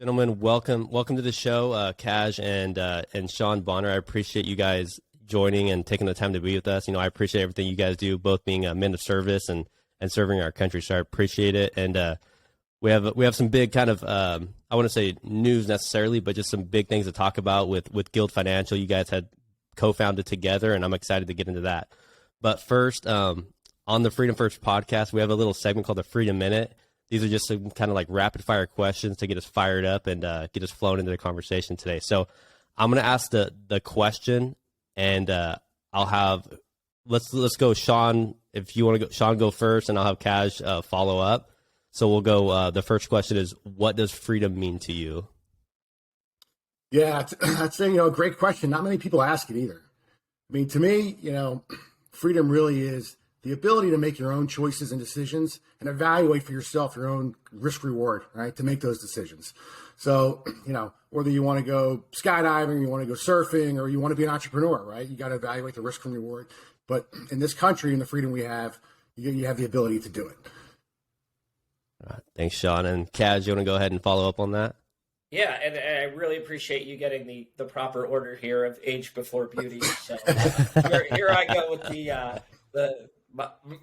Gentlemen, welcome to the show, Kaj and Sean Bonner. I appreciate you guys joining and taking the time to be with us. I appreciate everything you guys do, both being men of service and serving our country. So I appreciate it. And we have some big kind of I wouldn't say news necessarily, but just some big things to talk about with Guild Financial. You guys had co-founded together, and I'm excited to get into that. But first, on the Freedom First podcast, we have a little segment called the Freedom Minute. These are just some kind of like rapid fire questions to get us fired up and get us flown into the conversation today. So I'm going to ask the question, and I'll have let's go, Sean. If you want to go, Sean, go first, and I'll have Kaj follow up. So we'll go. The first question is, what does freedom mean to you? Yeah, that's a great question. Not many people ask it either. I mean, to me, freedom really is the ability to make your own choices and decisions and evaluate for yourself your own risk reward, right, to make those decisions. So, whether you want to go skydiving, you want to go surfing, or you want to be an entrepreneur, right, you got to evaluate the risk and reward. But in this country and the freedom we have, you have the ability to do it. All right, thanks, Sean. And Kaj, you want to go ahead and follow up on that? Yeah, and I really appreciate you getting the proper order here of age before beauty. So here I go with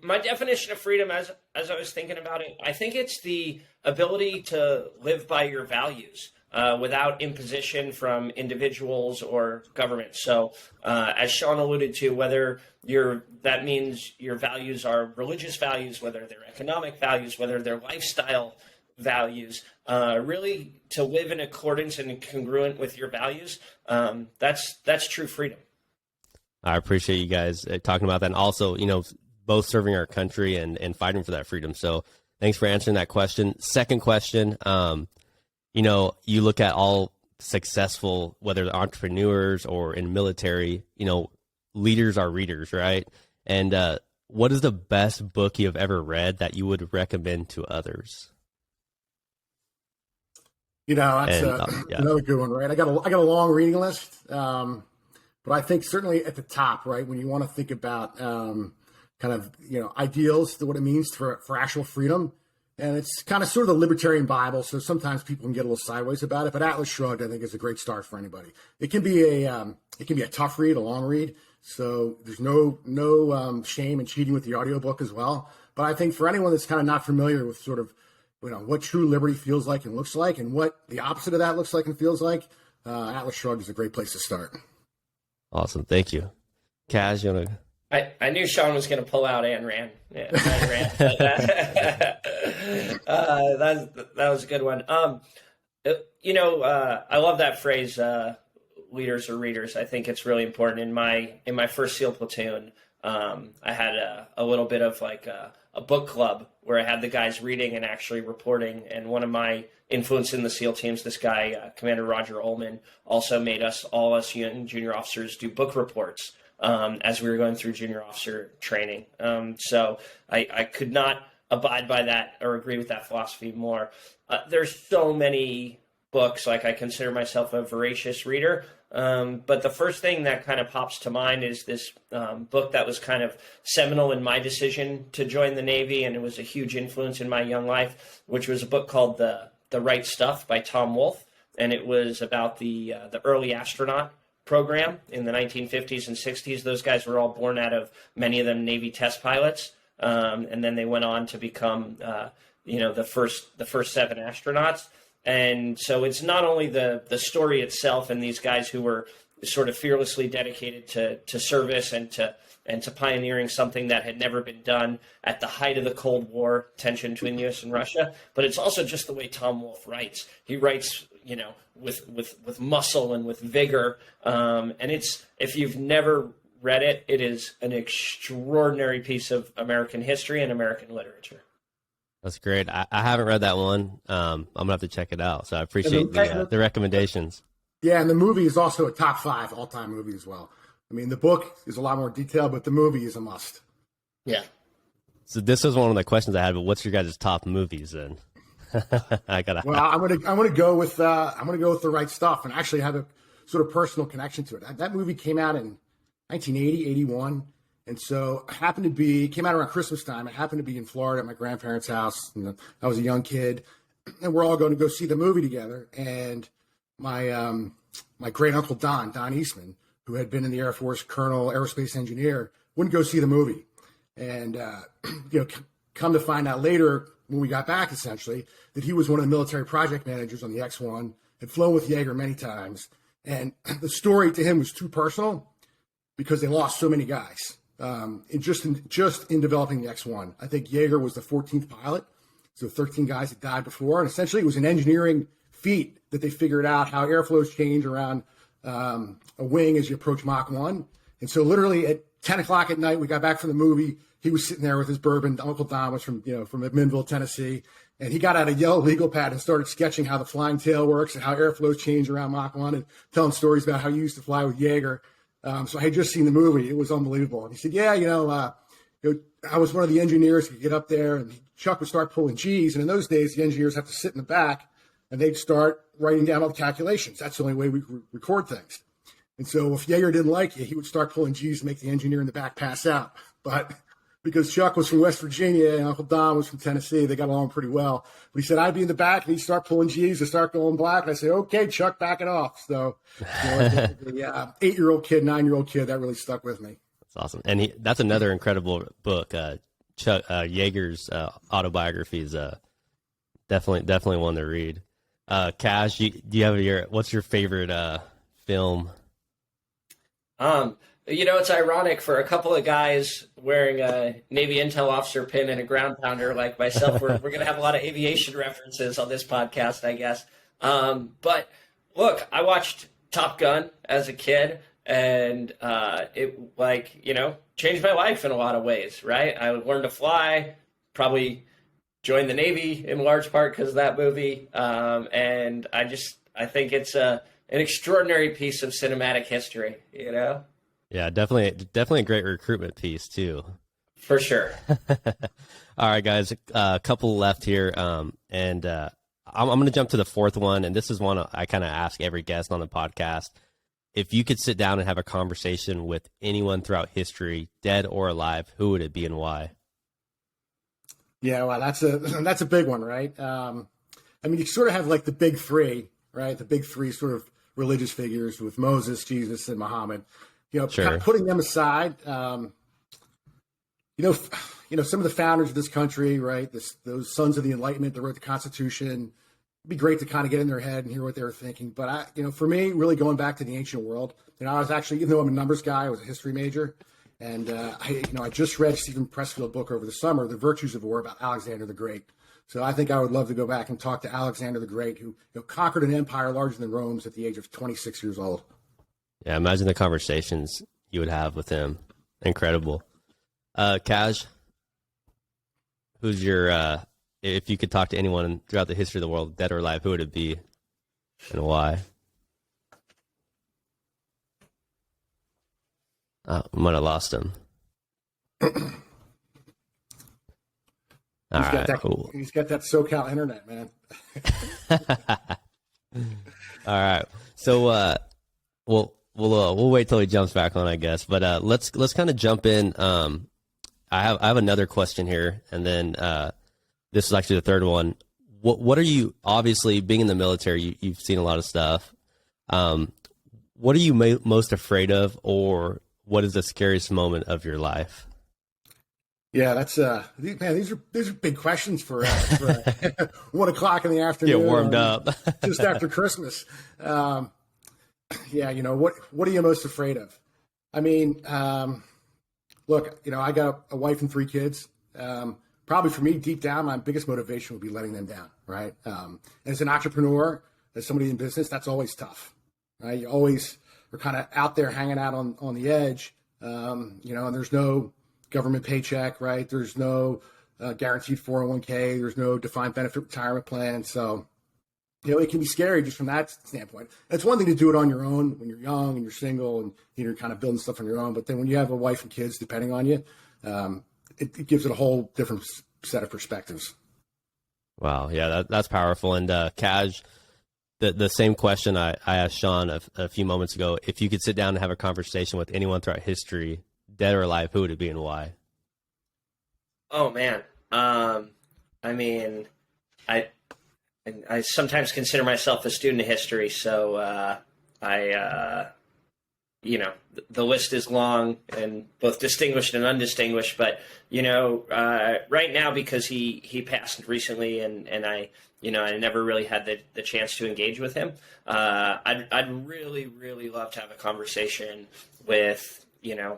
my definition of freedom as I was thinking about it. I think it's the ability to live by your values without imposition from individuals or government. So as Sean alluded to, whether that means your values are religious values, whether they're economic values, whether they're lifestyle values, really to live in accordance and congruent with your values, that's true freedom. I appreciate you guys talking about that, and also, both serving our country and fighting for that freedom. So thanks for answering that question. Second question, you look at all successful, whether they're entrepreneurs or in military, leaders are readers, right? And what is the best book you've ever read that you would recommend to others? That's another good one, right? I got a long reading list, but I think certainly at the top, right, when you want to think about ideals, what it means for actual freedom, and it's kind of sort of the libertarian Bible. So sometimes people can get a little sideways about it, but Atlas Shrugged, I think, is a great start for anybody. It can be a tough read, a long read. So there's no shame in cheating with the audiobook as well. But I think for anyone that's kind of not familiar with sort of what true liberty feels like and looks like, and what the opposite of that looks like and feels like, Atlas Shrugged is a great place to start. Awesome, thank you. Kaj, you want to? I knew Sean was going to pull out Ayn Rand. Yeah, Ayn Rand. That was a good one. I love that phrase, leaders or readers. I think it's really important. In my first SEAL platoon, I had a little bit of like a book club where I had the guys reading and actually reporting. And one of my influence in the SEAL teams, this guy, Commander Roger Ullman, also made all us young junior officers do book reports as we were going through junior officer training. So I could not abide by that or agree with that philosophy more. There's so many books, like I consider myself a voracious reader. But the first thing that kind of pops to mind is this book that was kind of seminal in my decision to join the Navy, and it was a huge influence in my young life, which was a book called The Right Stuff by Tom Wolfe. And it was about the early astronaut program in the 1950s and 60s. Those guys were all born out of, many of them, Navy test pilots. And then they went on to become, the first 7 astronauts. And so it's not only the story itself and these guys who were sort of fearlessly dedicated to service and to pioneering something that had never been done at the height of the Cold War tension between the U.S. and Russia, but it's also just the way Tom Wolfe writes. He writes, with muscle and with vigor. And if you've never read it, it is an extraordinary piece of American history and American literature. That's great. I haven't read that one. I'm gonna have to check it out. So I appreciate the recommendations. Yeah, and the movie is also a top 5 all-time movie as well. I mean, the book is a lot more detailed, but the movie is a must. Yeah. So this was one of the questions I had. But what's your guys' top movies then? Well, I'm gonna go with The Right Stuff, and actually have a sort of personal connection to it. That movie came out in 1980, 81. And so it came out around Christmas time. I happened to be in Florida at my grandparents' house. I was a young kid. and we're all going to go see the movie together. And my great uncle Don Eastman, who had been in the Air Force, colonel, aerospace engineer, wouldn't go see the movie. And come to find out later when we got back, essentially, that he was one of the military project managers on the X-1, had flown with Yeager many times. And the story to him was too personal because they lost so many guys. Just in developing the X-1. I think Yeager was the 14th pilot, so 13 guys had died before. And essentially it was an engineering feat that they figured out how airflows change around a wing as you approach Mach 1. And so literally at 10 o'clock at night, we got back from the movie. He was sitting there with his bourbon. Uncle Don was from Minville, Tennessee. And he got out a yellow legal pad and started sketching how the flying tail works and how airflows change around Mach 1 and telling stories about how he used to fly with Yeager. So I had just seen the movie. It was unbelievable. And he said, yeah, I was one of the engineers who could get up there, and Chuck would start pulling G's. And in those days, the engineers have to sit in the back, and they'd start writing down all the calculations. That's the only way we could record things. And so if Yeager didn't like you, he would start pulling G's to make the engineer in the back pass out. But because Chuck was from West Virginia and Uncle Don was from Tennessee, they got along pretty well. But he said, I'd be in the back, and he'd start pulling G's to start going black. And I said, okay, Chuck, back it off. So the 8-year-old kid, 9-year-old kid, that really stuck with me. That's awesome. And that's another incredible book. Chuck Yeager's autobiography is definitely one to read. Cash, do you have what's your favorite film? It's ironic for a couple of guys wearing a Navy intel officer pin and a ground pounder like myself. We're going to have a lot of aviation references on this podcast, I guess. But look, I watched Top Gun as a kid, and it changed my life in a lot of ways, right? I learned to fly, probably joined the Navy in large part because of that movie. And I think it's an extraordinary piece of cinematic history, Yeah, definitely a great recruitment piece too. For sure. All right, guys, a couple left here, and I'm going to jump to the fourth one, and this is one I kind of ask every guest on the podcast. If you could sit down and have a conversation with anyone throughout history, dead or alive, who would it be and why? Yeah, well, that's a big one, right? You sort of have like the big three, right? The big three sort of religious figures with Moses, Jesus, and Muhammad. Sure. Kind of putting them aside, some of the founders of this country, right? Those sons of the Enlightenment that wrote the Constitution. It'd be great to kind of get in their head and hear what they were thinking. But for me, really going back to the ancient world, I was actually, even though I'm a numbers guy, I was a history major, and I just read Stephen Pressfield's book over the summer, The Virtues of War, about Alexander the Great. So I think I would love to go back and talk to Alexander the Great, who conquered an empire larger than Rome's at the age of 26 years old. Yeah, imagine the conversations you would have with him. Incredible. Kaj, who's your, if you could talk to anyone throughout the history of the world, dead or alive, who would it be and why? I might have lost him. He's got that SoCal internet, man. All right. So, we'll wait till he jumps back on, I guess. But let's kind of jump in. I have another question here, and then this is actually the third one. What are you, obviously being in the military? You've seen a lot of stuff. What are you most afraid of, or what is the scariest moment of your life? Yeah, that's these are big questions for 1 o'clock in the afternoon. Get warmed up just after Christmas. Yeah, what are you most afraid of? Look, I got a wife and 3 kids. Probably for me, deep down, my biggest motivation would be letting them down, right? As an entrepreneur, as somebody in business, that's always tough, right? You always are kind of out there hanging out on the edge, and there's no government paycheck, right? There's no guaranteed 401k. There's no defined benefit retirement plan. So, it can be scary just from that standpoint. It's one thing to do it on your own when you're young and you're single and you're kind of building stuff on your own. But then when you have a wife and kids depending on you, it gives it a whole different set of perspectives. Wow. Yeah, that's powerful. And Kaj, the same question I asked Sean a few moments ago. If you could sit down and have a conversation with anyone throughout history, dead or alive, who would it be and why? Oh man. and I sometimes consider myself a student of history. So the list is long and both distinguished and undistinguished. But right now, because he passed recently, and I never really had the chance to engage with him. I'd really, really love to have a conversation with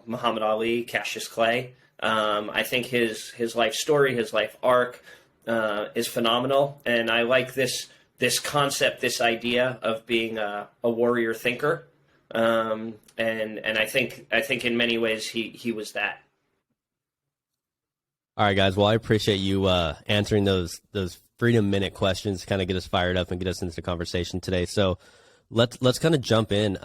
Muhammad Ali, Cassius Clay. I think his life story, his life arc, is phenomenal, and I like this concept, this idea of being a warrior thinker. And I think in many ways he was that. All right, guys. Well, I appreciate you answering those Freedom Minute questions to kind of get us fired up and get us into the conversation today. So let's kind of jump in.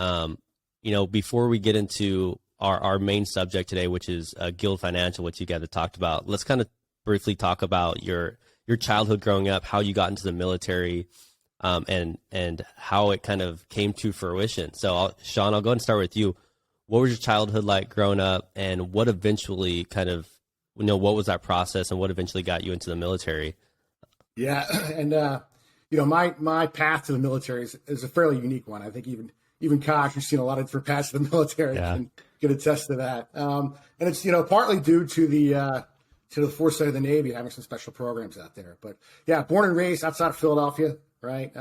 Before we get into our main subject today, which is Guild Financial, which you guys have talked about, let's kind of briefly talk about your childhood growing up, how you got into the military, and how it kind of came to fruition. So, Sean, I'll go ahead and start with you. What was your childhood like growing up, and what eventually kind of, what was that process, and what eventually got you into the military? Yeah, and my path to the military is a fairly unique one. I think even Kaj, who's seen a lot of different paths to the military, can attest to that. And it's partly due to the foresight of the Navy having some special programs out there. But yeah, born and raised outside of Philadelphia, right?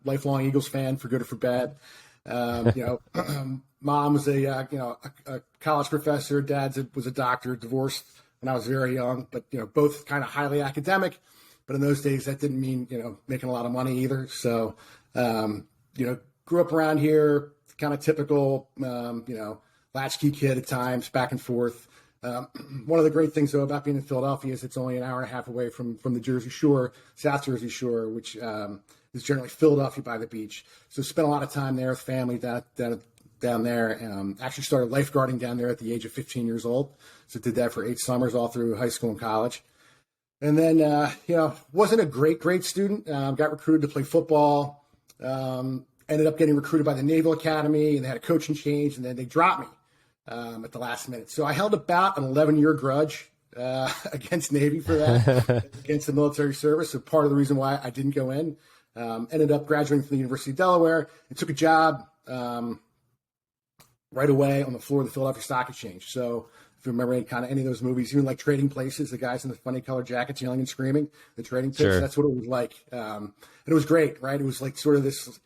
Lifelong Eagles fan, for good or for bad. Mom was a college professor. Dad was a doctor. Divorced when I was very young, but both kind of highly academic. But in those days, that didn't mean making a lot of money either. So grew up around here, kind of typical latchkey kid at times, back and forth. One of the great things, though, about being in Philadelphia is it's only an hour and a half away from the Jersey Shore, South Jersey Shore, which is generally Philadelphia by the beach. So spent a lot of time there with family down there. Actually started lifeguarding down there at the age of 15 years old. So did that for 8 summers all through high school and college. And then, wasn't a great student. Got recruited to play football. Ended up getting recruited by the Naval Academy, and they had a coaching change, and then they dropped me at the last minute. So I held about an 11-year grudge against Navy for that, against the military service. So part of the reason why I didn't go in. Ended up graduating from the University of Delaware and took a job right away on the floor of the Philadelphia Stock Exchange. So if you remember any of those movies, even like Trading Places, the guys in the funny colored jackets yelling and screaming, the trading pits, Sure. That's what it was like. And it was great, right? It was like sort of this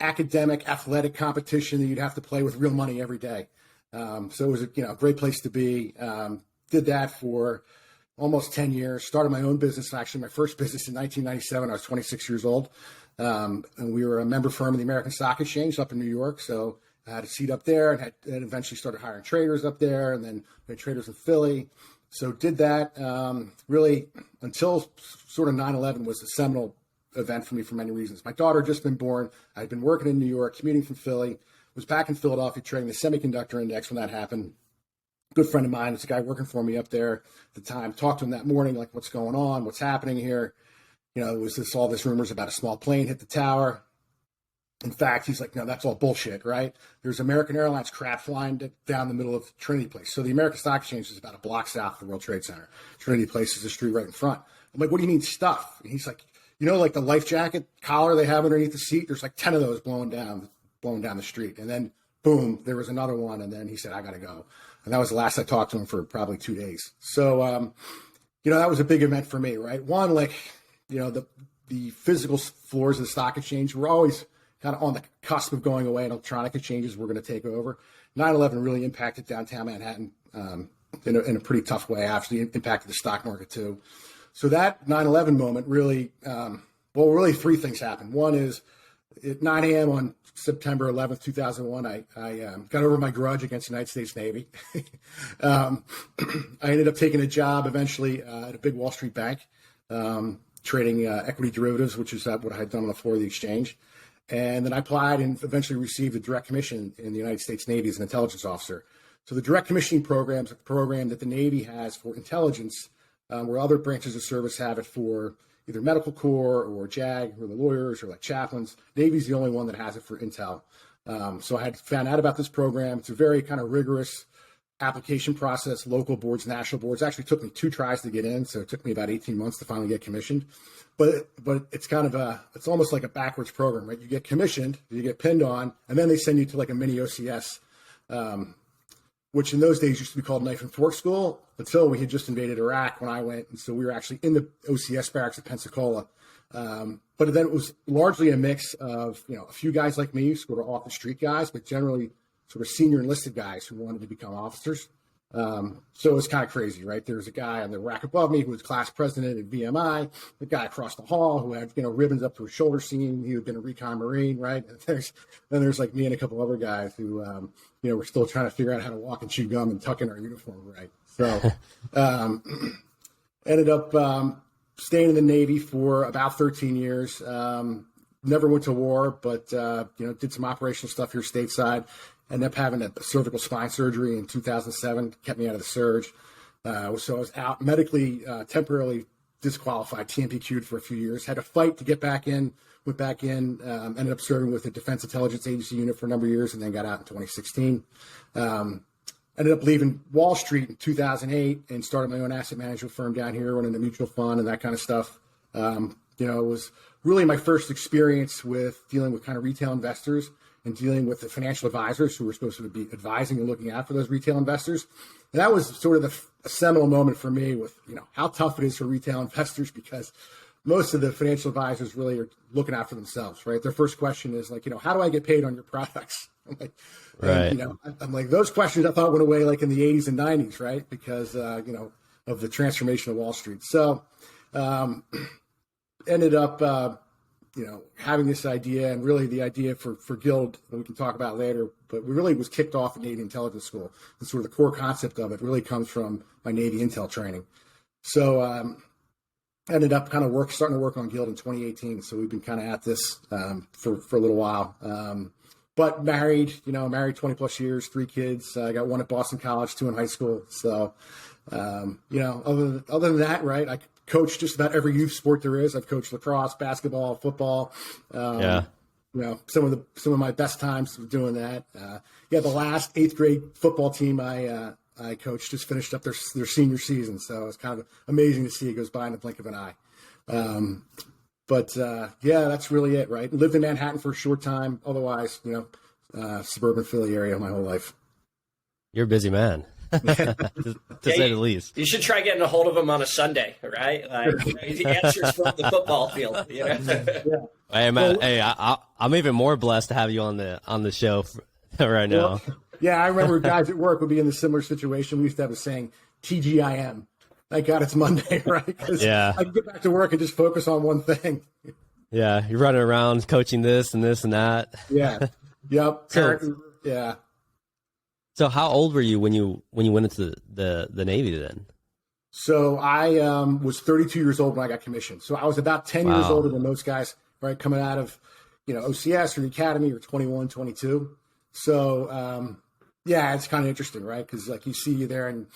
academic, athletic competition that you'd have to play with real money every day. So it was a great place to be. Did that for almost 10 years. Started my own business, actually my first business in 1997. I was 26 years old. And we were a member firm of the American Stock Exchange up in New York. So I had a seat up there and eventually started hiring traders up there, and then we had traders in Philly. So did that really until sort of 9/11 was a seminal event for me for many reasons. My daughter had just been born. I'd been working in New York, commuting from Philly, was back in Philadelphia trading the semiconductor index when that happened. Good friend of mine, it's a guy working for me up there at the time. Talked to him that morning, like, what's going on? What's happening here? There was all this rumors about a small plane hit the tower. In fact, he's like, no, that's all bullshit, right? There's American Airlines crap flying down the middle of Trinity Place. So the American Stock Exchange is about a block south of the World Trade Center. Trinity Place is the street right in front. I'm like, what do you mean stuff? And he's like, like the life jacket collar they have underneath the seat? There's like 10 of those blowing down the street. And then, boom, there was another one. And then he said, I got to go. And that was the last I talked to him for probably 2 days. So, that was a big event for me, right? One, the physical floors of the stock exchange were always kind of on the cusp of going away, and electronic exchanges were going to take over. 9/11 really impacted downtown Manhattan in a pretty tough way. Actually impacted the stock market too. So that 9/11 moment really, really 3 things happened. One is at 9 a.m. on September 11th, 2001, I got over my grudge against the United States Navy. I ended up taking a job eventually at a big Wall Street bank, trading equity derivatives, which is what I had done on the floor of the exchange. And then I applied and eventually received a direct commission in the United States Navy as an intelligence officer. So the direct commissioning program is a program that the Navy has for intelligence, where other branches of service have it for either medical corps or JAG, or the lawyers, or like chaplains. Navy's the only one that has it for intel. So I had found out about this program. It's a very kind of rigorous application process, local boards, national boards. It actually took me 2 tries to get in, so it took me about 18 months to finally get commissioned. But it's kind of it's almost like a backwards program, right? You get commissioned, you get pinned on, and then they send you to like a mini OCS, which in those days used to be called Knife and Fork School, until we had just invaded Iraq when I went. And so we were actually in the OCS barracks at Pensacola. But then it was largely a mix of, a few guys like me, sort of off the street guys, but generally sort of senior enlisted guys who wanted to become officers. So it was kind of crazy, right? There was a guy on the rack above me who was class president at VMI, the guy across the hall who had, ribbons up to his shoulder seam. He had been a recon Marine, right? And there's like me and a couple other guys who, were still trying to figure out how to walk and chew gum and tuck in our uniform, right? So, ended up, staying in the Navy for about 13 years. Never went to war, but, did some operational stuff here stateside. Ended up having a cervical spine surgery in 2007, kept me out of the surge. So I was out medically, temporarily disqualified, TMPQ'd for a few years, had to fight to get back in, went back in, ended up serving with the Defense Intelligence Agency unit for a number of years, and then got out in 2016. Ended up leaving Wall Street in 2008 and started my own asset management firm down here, running a mutual fund and that kind of stuff. It was really my first experience with dealing with kind of retail investors and dealing with the financial advisors who were supposed to be advising and looking out for those retail investors. And that was sort of a seminal moment for me with, how tough it is for retail investors, because most of the financial advisors really are looking out for themselves, right? Their first question is like, how do I get paid on your products? I'm like, right. And, I'm like, those questions I thought went away like in the 80s and 90s, right? Because, of the transformation of Wall Street. So, ended up, having this idea, and really the idea for Guild, we can talk about later, but we really was kicked off at Navy Intelligence School. And sort of the core concept of it really comes from my Navy Intel training. So, ended up kind of starting to work on Guild in 2018. So we've been kind of at this, for a little while. But married 20 plus years, 3 kids. I got 1 at Boston College, 2 in high school. So, other than that, right, I coach just about every youth sport there is. I've coached lacrosse, basketball, football. Some of my best times doing that. The last 8th grade football team I coached just finished up their senior season. So it's kind of amazing to see it goes by in the blink of an eye. But that's really it, right? Lived in Manhattan for a short time. Otherwise, suburban Philly area my whole life. You're a busy man, to say the least. You should try getting a hold of him on a Sunday, right? Like, the answers from the football field. Yeah. Hey, man, I'm even more blessed to have you on the show right now. Well, yeah, I remember guys at work would be in a similar situation. We used to have a saying, TGIM. Thank God it's Monday, right? Because I can get back to work and just focus on one thing. Yeah, you're running around coaching this and this and that. Yeah. Yep. Yeah. So how old were you when you went into the Navy then? So I was 32 years old when I got commissioned. So I was about 10 years older than most guys, right, coming out of, OCS or the academy, or 21, 22. So, it's kind of interesting, right? Because like you see you there, and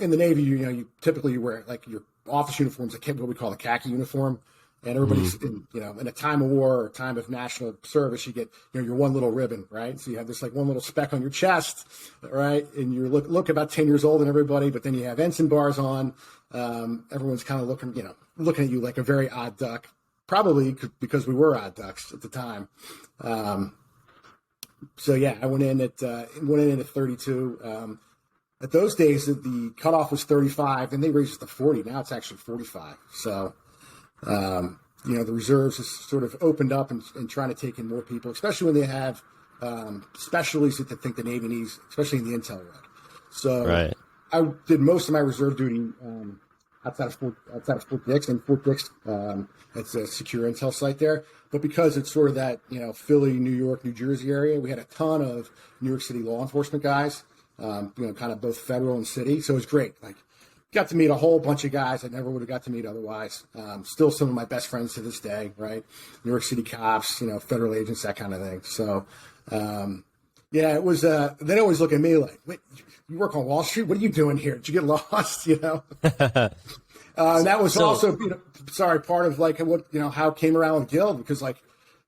in the Navy, you typically wear like your office uniforms, what we call the khaki uniform. And everybody's in a time of war or time of national service, you get, your one little ribbon, right? So you have this like one little speck on your chest, right? And you look about 10 years old and everybody, but then you have ensign bars on. Everyone's kind of looking at you like a very odd duck, probably because we were odd ducks at the time. I went in at 32. At those days, the cutoff was 35, and they raised it to 40. Now it's actually 45. So, the reserves has sort of opened up and trying to take in more people, especially when they have specialties that they think the Navy needs, especially in the intel world. So right. I did most of my reserve duty outside of Fort Dix, and Fort Dix, it's a secure intel site there. But because it's sort of that, Philly, New York, New Jersey area, we had a ton of New York City law enforcement guys, kind of both federal and city. So it was great. Like, got to meet a whole bunch of guys I never would have got to meet otherwise. Still some of my best friends to this day, right? New York City cops, federal agents, that kind of thing. So, it was, they always look at me like, wait, you work on Wall Street? What are you doing here? Did you get lost? And that was also, part of like what, how it came around with Guild, because like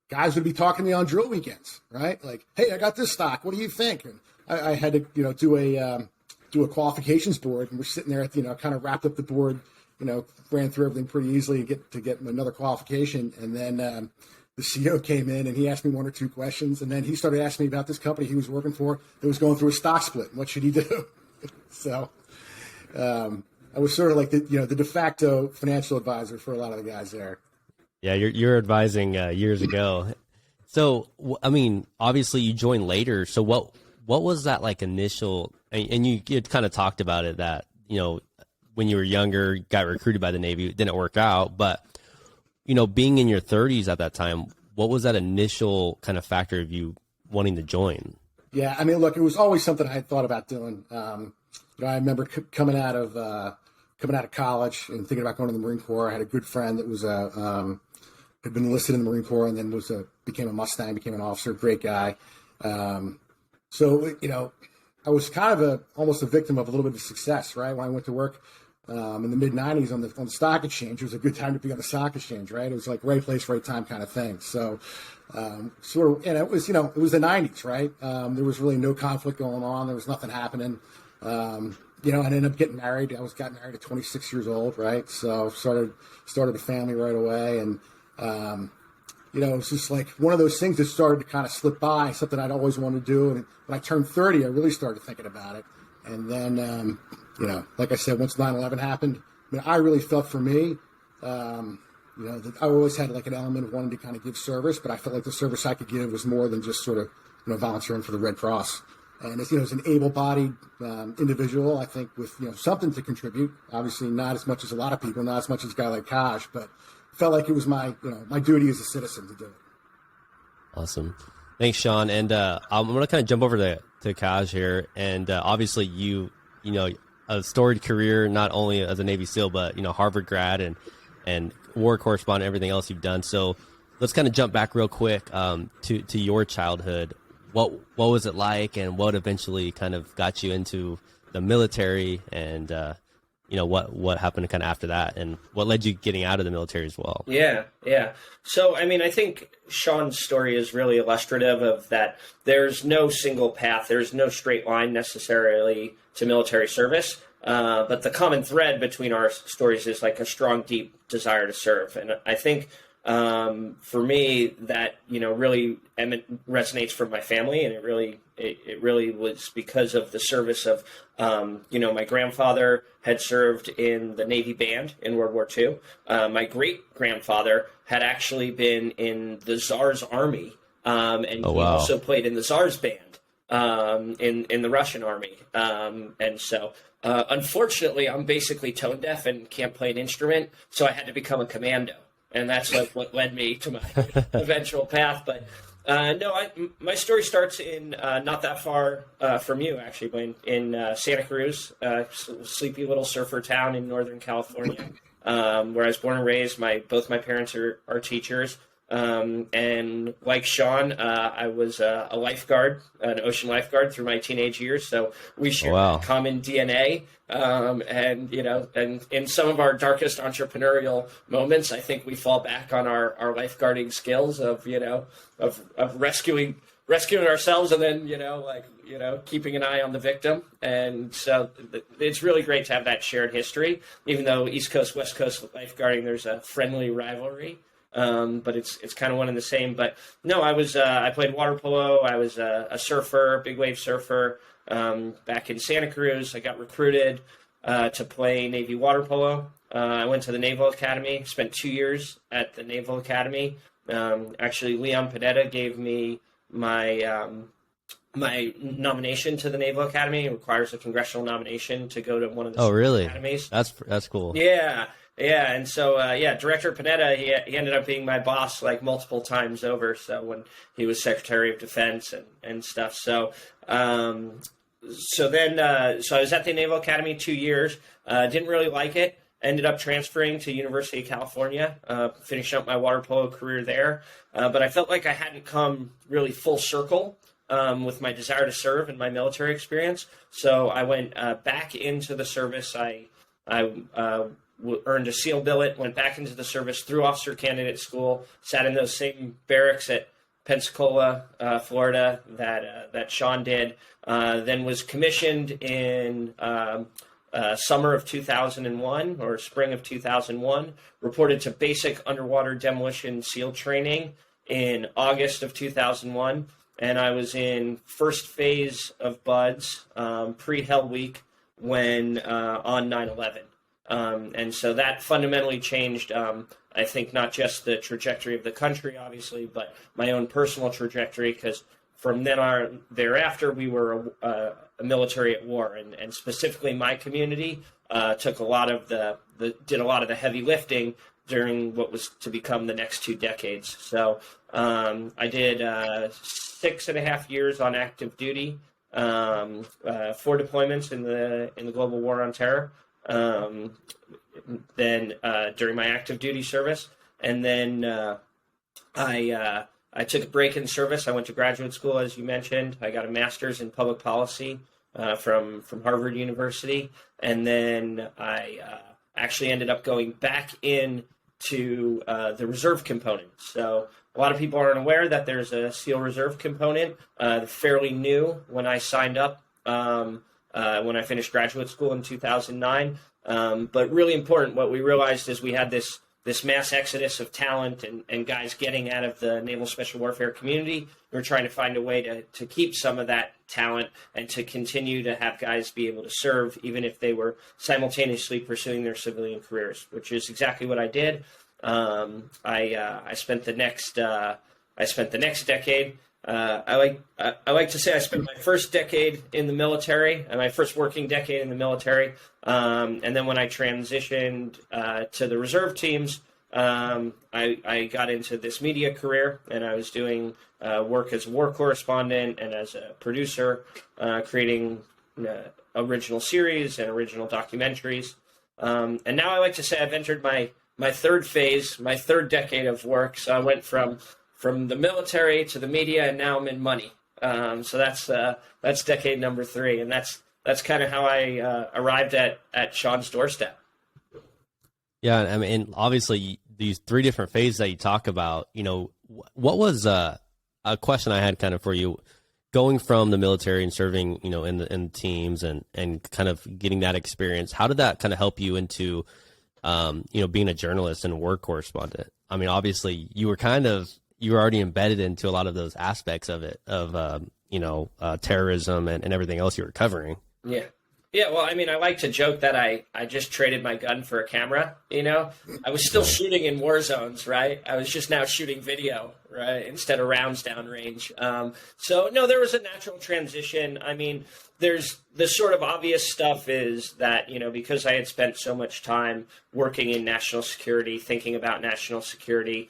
guys would be talking to me on drill weekends, right? Like, hey, I got this stock. What do you think? And I had to, do a do a qualifications board, and we're sitting there at kind of wrapped up the board, ran through everything pretty easily to get another qualification, and then the CEO came in and he asked me one or two questions, and then he started asking me about this company he was working for that was going through a stock split. What should he do? So I was sort of like the de facto financial advisor for a lot of the guys there. Yeah, you're advising years ago. So I mean, obviously you joined later. So what was that like initial? And you kind of talked about it that when you were younger, got recruited by the Navy, it didn't work out, but being in your 30s at that time, what was that initial kind of factor of you wanting to join? Yeah, I mean, look, it was always something I had thought about doing. I remember coming out of college and thinking about going to the Marine Corps. I had a good friend that was had been enlisted in the Marine Corps and then became a Mustang, became an officer, great guy. So I was kind of almost a victim of a little bit of success, right? When I went to work in the mid '90s on the stock exchange, it was a good time to be on the stock exchange, right? It was like right place, right time kind of thing. So sort of, and it was it was the '90s, right? There was really no conflict going on. There was nothing happening. I ended up getting married. Got married at 26 years old, right? So started a family right away, and it was just like one of those things that started to kind of slip by, something I'd always wanted to do. And when I turned 30, I really started thinking about it. And then, like I said, once 9/11 happened, I really felt for me, that I always had like an element of wanting to kind of give service, but I felt like the service I could give was more than just sort of, volunteering for the Red Cross. And as as an able-bodied individual, I think with something to contribute. Obviously, not as much as a lot of people, not as much as a guy like Kaj, but felt like it was my my duty as a citizen to do it. Awesome, thanks, Sean. And I'm going to kind of jump over to Kaj here. And obviously, a storied career, not only as a Navy SEAL, but Harvard grad and war correspondent, everything else you've done. So let's kind of jump back real quick to your childhood. What was it like, and what eventually kind of got you into the military, and what happened kind of after that, and what led you getting out of the military as well? Yeah. So, I mean, I think Sean's story is really illustrative of that. There's no single path. There's no straight line necessarily to military service. But the common thread between our stories is like a strong, deep desire to serve. And I think for me, that really resonates from my family, and it really was because of the service of my grandfather had served in the Navy band in World War II. My great grandfather had actually been in the Tsar's army, and he also played in the Tsar's band in the Russian army, and so. Unfortunately, I'm basically tone deaf and can't play an instrument, so I had to become a commando. And that's what led me to my eventual path. But my story starts in not that far from you, actually, Blaine, in Santa Cruz, sleepy little surfer town in Northern California, where I was born and raised. Both my parents are teachers. And like Sean, I was a lifeguard, an ocean lifeguard through my teenage years. So we share common DNA. And in some of our darkest entrepreneurial moments, I think we fall back on our lifeguarding skills of rescuing ourselves and then, keeping an eye on the victim. And so it's really great to have that shared history, even though East Coast, West Coast lifeguarding, there's a friendly rivalry. But it's kind of one and the same. But no, I played water polo. I was a surfer, big wave surfer, back in Santa Cruz. I got recruited to play Navy water polo. I went to the Naval Academy, spent 2 years at the Naval Academy. Actually, Leon Panetta gave me my my nomination to the Naval Academy. It requires a congressional nomination to go to one of the academies. That's cool. Yeah, and so Director Panetta, he ended up being my boss like multiple times over. So when he was Secretary of Defense and stuff, so then I was at the Naval Academy 2 years. Didn't really like it. Ended up transferring to University of California, finishing up my water polo career there. But I felt like I hadn't come really full circle with my desire to serve and my military experience. So I went back into the service. I earned a SEAL billet, went back into the service through officer candidate school, sat in those same barracks at Pensacola, Florida, that Sean did. Then was commissioned in summer of 2001 or spring of 2001. Reported to basic underwater demolition SEAL training in August of 2001. And I was in first phase of BUDS pre-Hell Week when on 9/11. And so that fundamentally changed, I think, not just the trajectory of the country, obviously, but my own personal trajectory, because from then on, thereafter, we were a military at war, and specifically my community took a lot of did a lot of the heavy lifting during what was to become the next 2 decades. So I did 6.5 years on active duty, 4 deployments in the global war on terror. Then during my active duty service, and then I took a break in service. I went to graduate school, as you mentioned. I got a master's in public policy from Harvard University, and then I actually ended up going back into the reserve component. So a lot of people aren't aware that there's a SEAL reserve component, fairly new when I signed up. When I finished graduate school in 2009. But really important, what we realized is we had this mass exodus of talent and guys getting out of the naval special warfare community. We were trying to find a way to keep some of that talent and to continue to have guys be able to serve, even if they were simultaneously pursuing their civilian careers, which is exactly what I did. I spent the next decade. I like to say I spent my first decade in the military, and my first working decade in the military, and then when I transitioned to the reserve teams, I got into this media career, and I was doing work as a war correspondent and as a producer, creating original series and original documentaries. And now I like to say I've entered my third phase, my third decade of work. So I went from the military to the media, and now I'm in money. So that's decade number 3, and that's kind of how I arrived at Sean's doorstep. Yeah, I mean, obviously these 3 different phases that you talk about. What was a question I had kind of for you, going from the military and serving, in teams and kind of getting that experience. How did that kind of help you into, being a journalist and a war correspondent? I mean, obviously you were already embedded into a lot of those aspects of it, of, terrorism and everything else you were covering. Yeah. Yeah. Well, I mean, I like to joke that I just traded my gun for a camera, I was still shooting in war zones, right? I was just now shooting video, right? Instead of rounds downrange. So no, there was a natural transition. I mean, there's the sort of obvious stuff is that, because I had spent so much time working in national security, thinking about national security,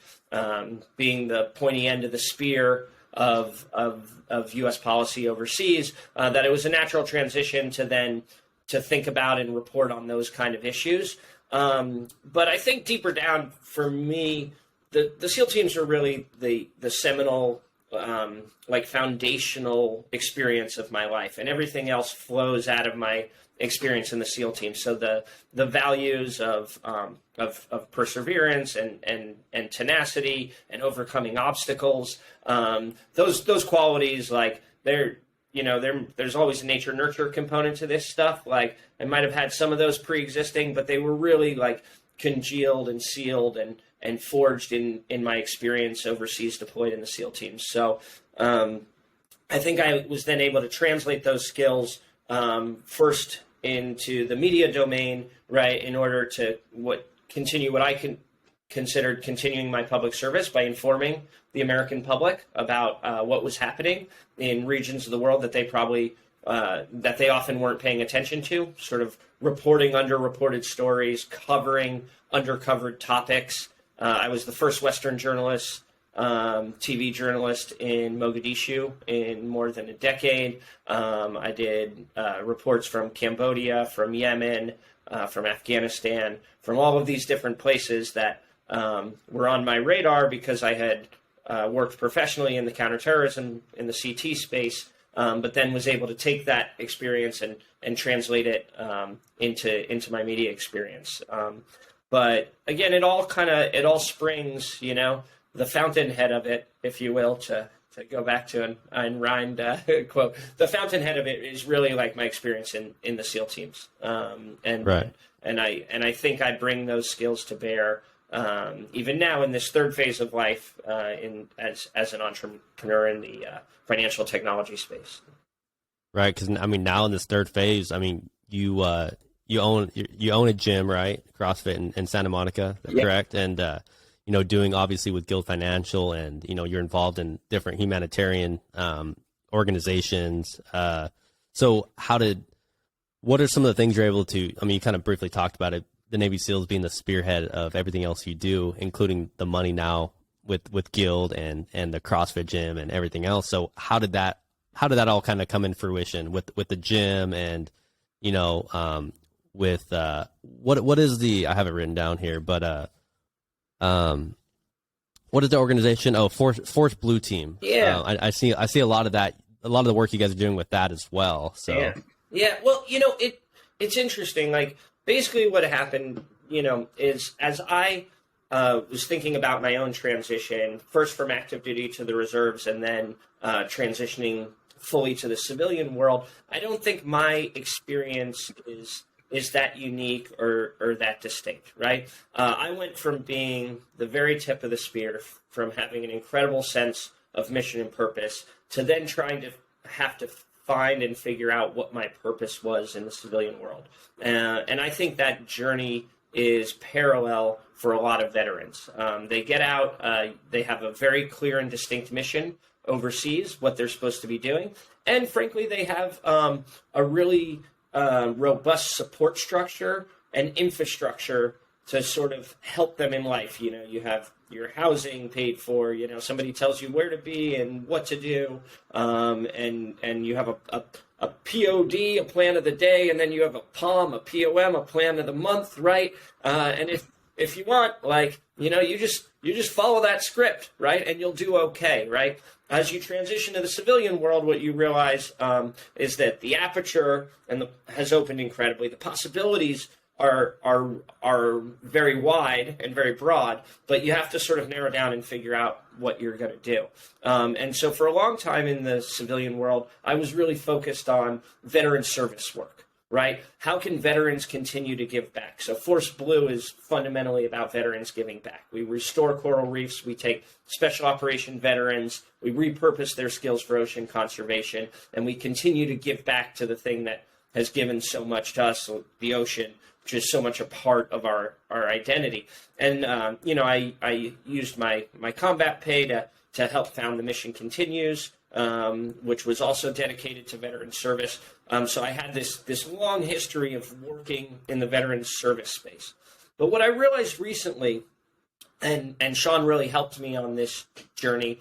being the pointy end of the spear of U.S. policy overseas, that it was a natural transition to think about and report on those kind of issues. But I think deeper down for me, the SEAL teams are really the seminal, foundational experience of my life, and everything else flows out of my experience in the SEAL team. So the values of perseverance and tenacity and overcoming obstacles, those qualities, like there's always a nature nurture component to this stuff. Like I might have had some of those pre-existing, but they were really like congealed and sealed and forged in my experience overseas deployed in the SEAL teams. So I think I was then able to translate those skills first into the media domain, right, in order to continue what I considered continuing my public service by informing the American public about what was happening in regions of the world that they probably that they often weren't paying attention to, sort of reporting underreported stories, covering undercovered topics. I was the first Western journalist, TV journalist in Mogadishu in more than a decade. I did reports from Cambodia, from Yemen, from Afghanistan, from all of these different places that were on my radar because I had worked professionally in the counterterrorism, in the CT space, but then was able to take that experience and translate it into my media experience. But again, it all springs, the fountainhead of it, if you will, to go back to an Ayn Rand quote. The fountainhead of it is really like my experience in the SEAL teams, Right. and I think I bring those skills to bear even now in this third phase of life, as an entrepreneur in the financial technology space. Right, because I mean, now in this third phase, I mean, you own a gym, right? CrossFit in Santa Monica, Yeah. correct? And doing obviously with Guild Financial, and you're involved in different humanitarian organizations. So what are some of the things you're able to? I mean, you kind of briefly talked about it. The Navy SEALs being the spearhead of everything else you do, including the money now with Guild and the CrossFit gym and everything else. So how did that all kind of come in fruition with the gym and with what is I have it written down here, but what is the organization? Oh, Force Blue Team. Yeah. I see a lot of that, a lot of the work you guys are doing with that as well. So yeah. Well, it's interesting. Like, basically what happened, is as I was thinking about my own transition, first from active duty to the reserves, and then transitioning fully to the civilian world, I don't think my experience is that unique or that distinct, right? I went from being the very tip of the spear, from having an incredible sense of mission and purpose, to then trying to have to find and figure out what my purpose was in the civilian world. And I think that journey is parallel for a lot of veterans. They get out, they have a very clear and distinct mission overseas, what they're supposed to be doing. And frankly, they have a really robust support structure and infrastructure to sort of help them in life. You have your housing paid for, somebody tells you where to be and what to do. And you have a POD, a plan of the day, and then you have a POM, a POM, a plan of the month, right? And if you want, you just follow that script, right? And you'll do okay, right? As you transition to the civilian world, what you realize is that the aperture has opened incredibly. The possibilities are very wide and very broad, but you have to sort of narrow down and figure out what you're going to do. And so for a long time in the civilian world, I was really focused on veteran service work. Right? How can veterans continue to give back? So Force Blue is fundamentally about veterans giving back. We restore coral reefs. We take special operation veterans. We repurpose their skills for ocean conservation. And we continue to give back to the thing that has given so much to us, the ocean, which is so much a part of our identity. And, I used my combat pay to help found the Mission Continues, which was also dedicated to veteran service. So I had this long history of working in the veteran service space. But what I realized recently, and Sean really helped me on this journey,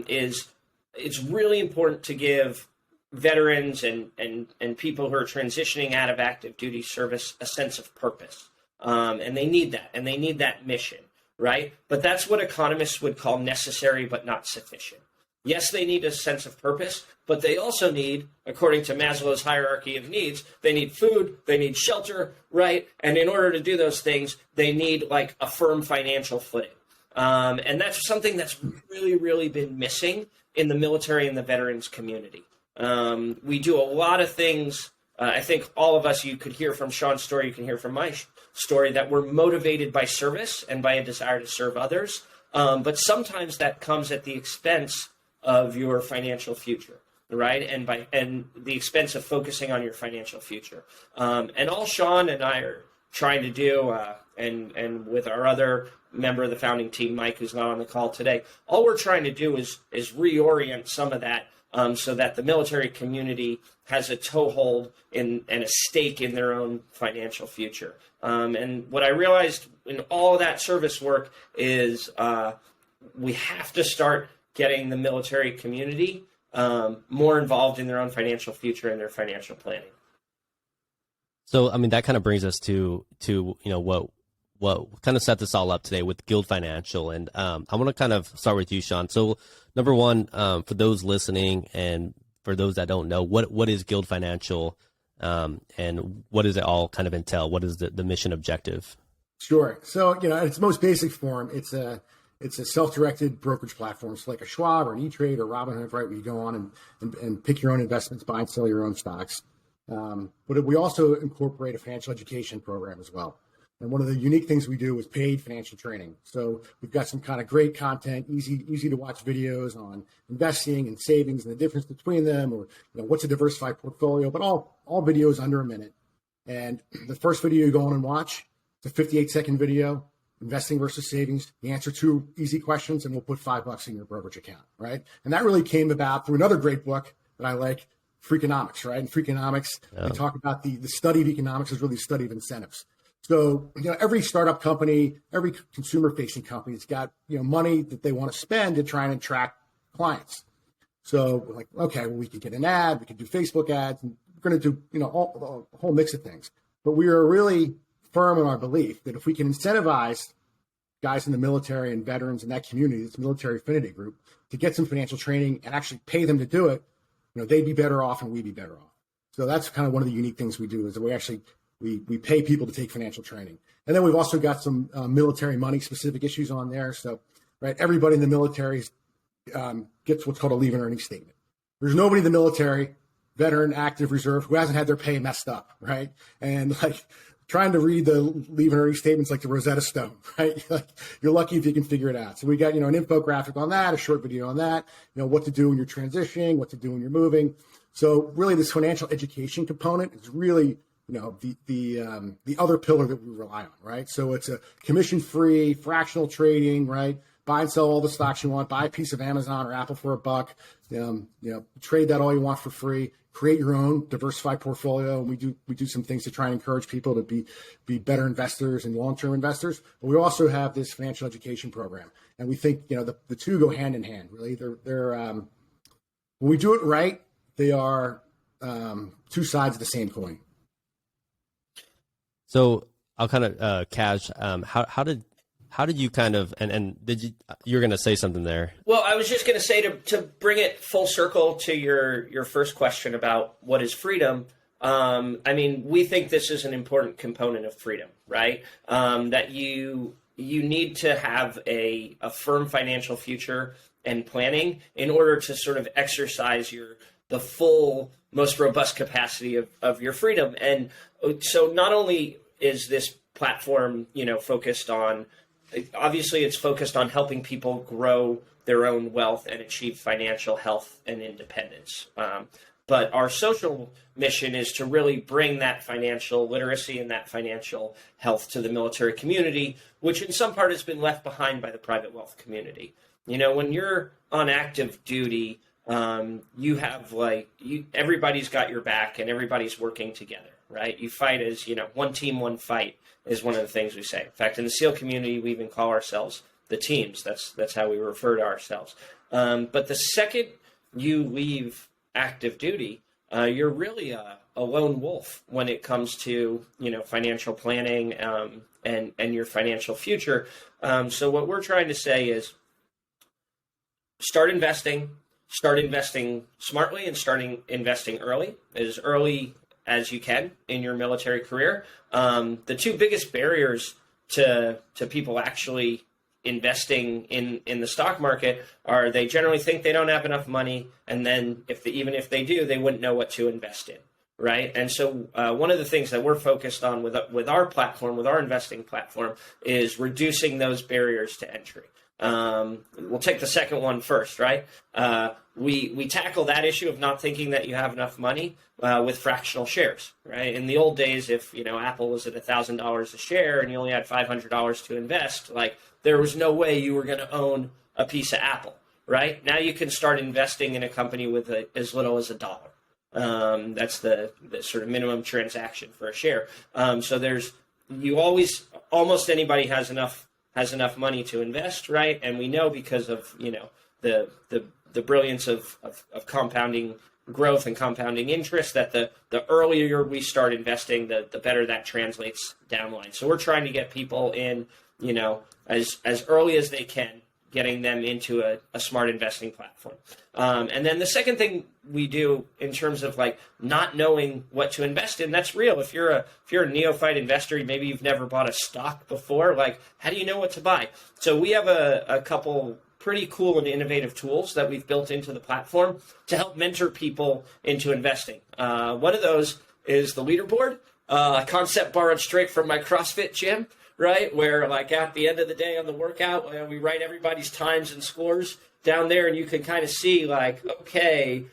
is it's really important to give veterans and people who are transitioning out of active duty service a sense of purpose. And they need that, and they need that mission, right? But that's what economists would call necessary but not sufficient. Yes, they need a sense of purpose, but they also need, according to Maslow's hierarchy of needs, they need food, they need shelter, right? And in order to do those things, they need like a firm financial footing. And that's something that's really, really been missing in the military and the veterans community. We do a lot of things. I think all of us, you could hear from Sean's story, you can hear from my story, that we're motivated by service and by a desire to serve others. But sometimes that comes at the expense of your financial future, right? And the expense of focusing on your financial future. And all Sean and I are trying to do, and with our other member of the founding team, Mike, who's not on the call today, all we're trying to do is reorient some of that, so that the military community has a toehold and a stake in their own financial future. And what I realized in all of that service work is we have to start getting the military community more involved in their own financial future and their financial planning. So, I mean, that kind of brings us to what kind of set this all up today with Guild Financial. And I want to kind of start with you, Sean. So, number one, for those listening and for those that don't know, what is Guild Financial, and what does it all kind of entail? What is the mission objective? Sure. So, in its most basic form, it's a It's a self-directed brokerage platform. It's like a Schwab or an E-Trade or Robinhood, right, where you go on and pick your own investments, buy and sell your own stocks. But we also incorporate a financial education program as well. And one of the unique things we do is paid financial training. So we've got some kind of great content, easy to watch videos on investing and savings and the difference between them, or what's a diversified portfolio, but all videos under a minute. And the first video you go on and watch, it's a 58-second video, investing versus savings. You answer 2 easy questions and we'll put $5 in your brokerage account, right? And that really came about through another great book that I like, Freakonomics, right? And Freakonomics, we talk about the study of economics is really the study of incentives. So, every startup company, every consumer-facing company has got, money that they want to spend to try and attract clients. So we're like, okay, well, we could get an ad, we could do Facebook ads, and we're going to do, a whole mix of things. But we are really firm in our belief that if we can incentivize guys in the military and veterans in that community, this military affinity group, to get some financial training and actually pay them to do it, they'd be better off and we'd be better off. So that's kind of one of the unique things we do, is that we pay people to take financial training. And then we've also got some military money specific issues on there. So, right, everybody in the military gets what's called a leave and earnings statement. There's nobody in the military, veteran, active, reserve, who hasn't had their pay messed up, right? And trying to read the leave and earnings statements like the Rosetta Stone, right? You're lucky if you can figure it out. So we got, an infographic on that, a short video on that, what to do when you're transitioning, what to do when you're moving. So really this financial education component is really, the other pillar that we rely on, right? So it's a commission-free, fractional trading, right? Buy and sell all the stocks you want, buy a piece of Amazon or Apple for $1, trade that all you want for free, create your own diversified portfolio. And we do some things to try and encourage people to be better investors and long-term investors. But we also have this financial education program. And we think, the two go hand in hand, really. They're when we do it right, they are two sides of the same coin. So I'll kind of, Kaj, how did you kind of, and did you're going to say something there? Well, I was just going to say to bring it full circle to your first question about what is freedom. We think this is an important component of freedom, right? That you need to have a firm financial future and planning in order to sort of exercise the full, most robust capacity of your freedom. And so not only is this platform, focused on, obviously it's focused on helping people grow their own wealth and achieve financial health and independence. But our social mission is to really bring that financial literacy and that financial health to the military community, which in some part has been left behind by the private wealth community. When you're on active duty, you have everybody's got your back and everybody's working together, right? You fight as, one team, one fight is one of the things we say. In fact, in the SEAL community, we even call ourselves the teams. That's how we refer to ourselves. But the second you leave active duty, you're really a lone wolf when it comes to, financial planning and your financial future. So what we're trying to say is start investing smartly and starting investing early as you can in your military career. The two biggest barriers to people actually investing in the stock market are they generally think they don't have enough money, and then even if they do, they wouldn't know what to invest in, right? And so one of the things that we're focused on with our platform, with our investing platform, is reducing those barriers to entry. We'll take the second one first, right? We tackle that issue of not thinking that you have enough money with fractional shares, right? In the old days, if Apple was at $1,000 a share and you only had $500 to invest, there was no way you were going to own a piece of Apple, right? Now you can start investing in a company with as little as $1. That's the sort of minimum transaction for a share. So almost anybody has enough money to invest, right? And we know because of the brilliance of compounding growth and compounding interest that the earlier we start investing, the better that translates down the line. So we're trying to get people in, as early as they can getting them into a smart investing platform. And then the second thing we do in terms of like not knowing what to invest in, that's real. If you're a neophyte investor, maybe you've never bought a stock before, like how do you know what to buy? So we have a couple pretty cool and innovative tools that we've built into the platform to help mentor people into investing. One of those is the leaderboard, a concept borrowed straight from my CrossFit gym, right? Where like at the end of the day on the workout, we write everybody's times and scores down there, and you can kind of see like, okay,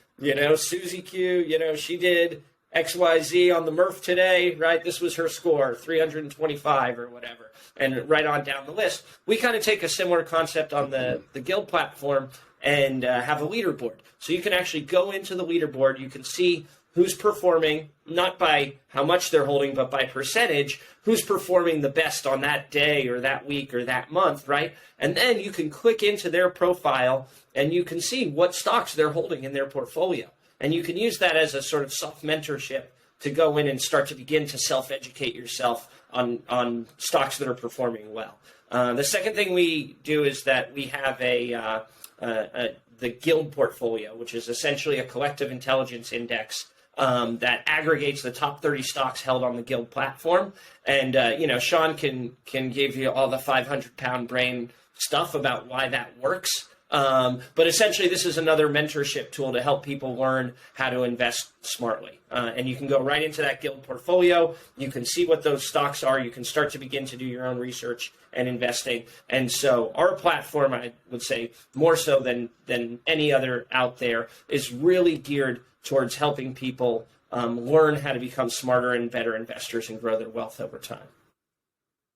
Susie Q, she did XYZ on the Murph today, right? This was her score, 325 or whatever, and right on down the list. We kind of take a similar concept on the Guild platform and have a leaderboard. So you can actually go into the leaderboard, you can see who's performing, not by how much they're holding, but by percentage, who's performing the best on that day or that week or that month, right? And then you can click into their profile and you can see what stocks they're holding in their portfolio. And you can use that as a sort of self-mentorship to go in and start to begin to self-educate yourself on stocks that are performing well. The second thing we do is that we have the Guild portfolio, which is essentially a collective intelligence index that aggregates the top 30 stocks held on the Guild platform. And, Sean can give you all the 500-pound brain stuff about why that works. But essentially, this is another mentorship tool to help people learn how to invest smartly. And you can go right into that Guild portfolio. You can see what those stocks are. You can start to begin to do your own research and investing. And so our platform, I would say, more so than any other out there, is really geared towards helping people learn how to become smarter and better investors and grow their wealth over time.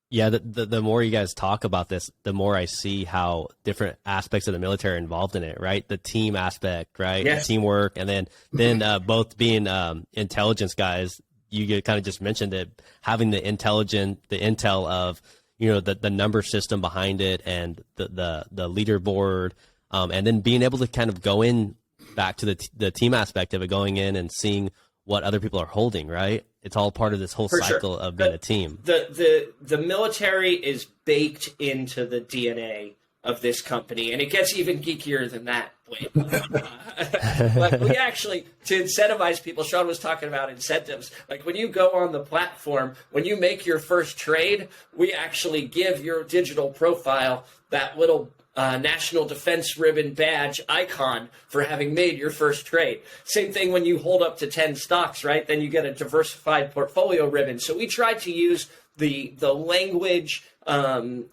Yeah, the more you guys talk about this, the more I see how different aspects of the military are involved in it, right? The team aspect, right? Yes. The teamwork, and then both being intelligence guys, you kind of just mentioned it, having the intel of, the number system behind it and the leaderboard, and then being able to kind of go in back to the team aspect of it, going in and seeing what other people are holding, right? It's all part of this whole cycle of being a team. The military is baked into the DNA of this company, and it gets even geekier than that. Like we actually, to incentivize people, Sean was talking about incentives. Like when you go on the platform, when you make your first trade, we actually give your digital profile that little National Defense Ribbon badge icon for having made your first trade. Same thing when you hold up to 10 stocks, right? Then you get a diversified portfolio ribbon. So we tried to use the language and